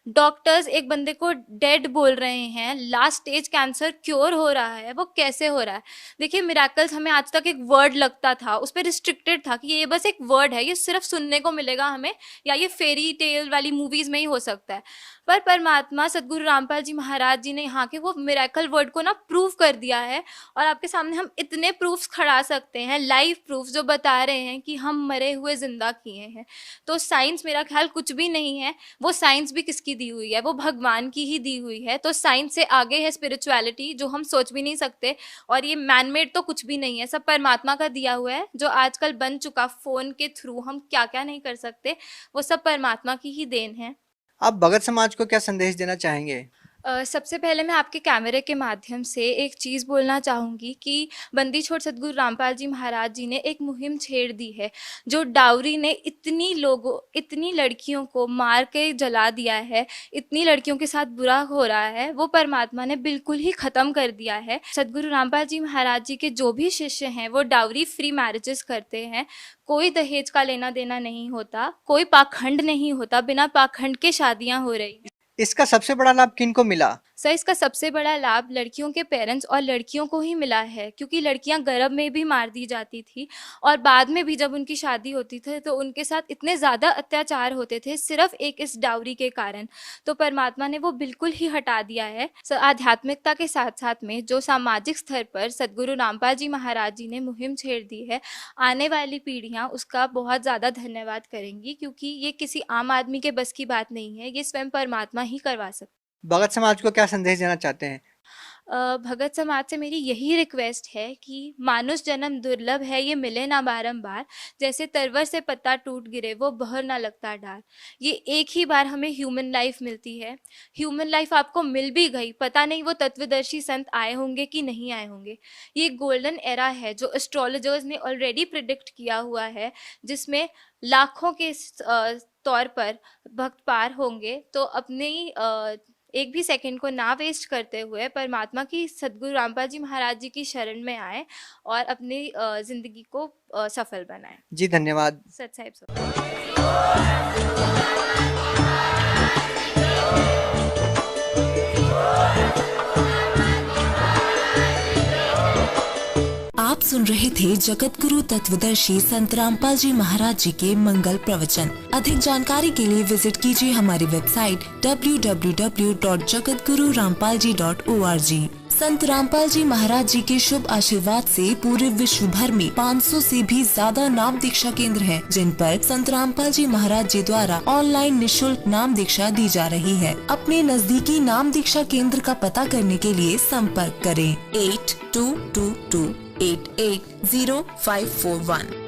डॉक्टर्स एक बंदे को डेड बोल रहे हैं, लास्ट स्टेज कैंसर क्योर हो रहा है, वो कैसे हो रहा है? देखिए, मिराकल्स हमें आज तक एक वर्ड लगता था, उस पर रिस्ट्रिक्टेड था कि ये बस एक वर्ड है, ये सिर्फ सुनने को मिलेगा हमें, या ये फेरी टेल वाली मूवीज़ में ही हो सकता है। पर परमात्मा सदगुरु रामपाल जी महाराज जी ने यहाँ के वो मिरेकल वर्ड को ना प्रूव कर दिया है, और आपके सामने हम इतने प्रूफ्स खड़ा सकते हैं, लाइव प्रूफ जो बता रहे हैं कि हम मरे हुए जिंदा किए हैं। तो साइंस मेरा ख्याल कुछ भी नहीं है। वो साइंस भी किसकी दी हुई है? वो भगवान की ही दी हुई है। तो साइंस से आगे है स्पिरिचुअलिटी, जो हम सोच भी नहीं सकते, और ये मैनमेड तो कुछ भी नहीं है, सब परमात्मा का दिया हुआ है। जो आजकल बन चुका, फोन के थ्रू हम क्या क्या नहीं कर सकते, वो सब परमात्मा की ही देन है। आप भगत समाज को क्या संदेश देना चाहेंगे? सबसे पहले मैं आपके कैमरे के माध्यम से एक चीज़ बोलना चाहूँगी कि बंदी छोड़ सदगुरु रामपाल जी महाराज जी ने एक मुहिम छेड़ दी है। जो डाउरी ने इतनी लड़कियों को मार के जला दिया है, इतनी लड़कियों के साथ बुरा हो रहा है, वो परमात्मा ने बिल्कुल ही ख़त्म कर दिया है। सदगुरु रामपाल जी महाराज जी के जो भी शिष्य हैं वो डाउरी फ्री मैरिजेस करते हैं। कोई दहेज का लेना देना नहीं होता, कोई पाखंड नहीं होता, बिना पाखंड के शादियाँ हो रही हैं। इसका सबसे बड़ा लाभ किनको मिला? सर, इसका सबसे बड़ा लाभ लड़कियों के पेरेंट्स और लड़कियों को ही मिला है, क्योंकि लड़कियां गर्भ में भी मार दी जाती थी, और बाद में भी जब उनकी शादी होती थी तो उनके साथ इतने ज़्यादा अत्याचार होते थे सिर्फ एक इस डाउरी के कारण। तो परमात्मा ने वो बिल्कुल ही हटा दिया है। आध्यात्मिकता के साथ साथ में जो सामाजिक स्तर पर सदगुरु रामपाल जी महाराज जी ने मुहिम छेड़ दी है, आने वाली पीढ़ियाँ उसका बहुत ज़्यादा धन्यवाद करेंगी, क्योंकि ये किसी आम आदमी के बस की बात नहीं है, ये स्वयं परमात्मा ही करवा सकते। भगत समाज को क्या संदेश देना चाहते हैं? भगत समाज से मेरी यही रिक्वेस्ट है कि मानुष जन्म दुर्लभ है, ये मिले ना बारंबार। जैसे तरवर से पत्ता टूट गिरे वो बहर ना लगता डार। ये एक ही बार हमें ह्यूमन लाइफ मिलती है। ह्यूमन लाइफ आपको मिल भी गई, पता नहीं वो तत्वदर्शी संत आए होंगे कि नहीं आए होंगे। ये गोल्डन एरा है जो एस्ट्रोलॉजर्स ने ऑलरेडी प्रिडिक्ट किया हुआ है, जिसमें लाखों के तौर पर भक्त पार होंगे। तो अपनी एक भी सेकंड को ना वेस्ट करते हुए परमात्मा की, सदगुरु रामपाल जी महाराज जी की शरण में आए और अपनी जिंदगी को सफल बनाएं। जी धन्यवाद। सत साहिब। आप सुन रहे थे जगत गुरु तत्वदर्शी संत रामपाल जी महाराज जी के मंगल प्रवचन। अधिक जानकारी के लिए विजिट कीजिए हमारी वेबसाइट www.jagatgururampalji.org। संत रामपाल जी महाराज जी के शुभ आशीर्वाद से पूरे विश्व भर में 500 से भी ज्यादा नाम दीक्षा केंद्र हैं, जिन पर संत रामपाल जी महाराज जी द्वारा ऑनलाइन निशुल्क नाम दीक्षा दी जा रही है। अपने नजदीकी नाम दीक्षा केंद्र का पता करने के लिए संपर्क करें 8222880541।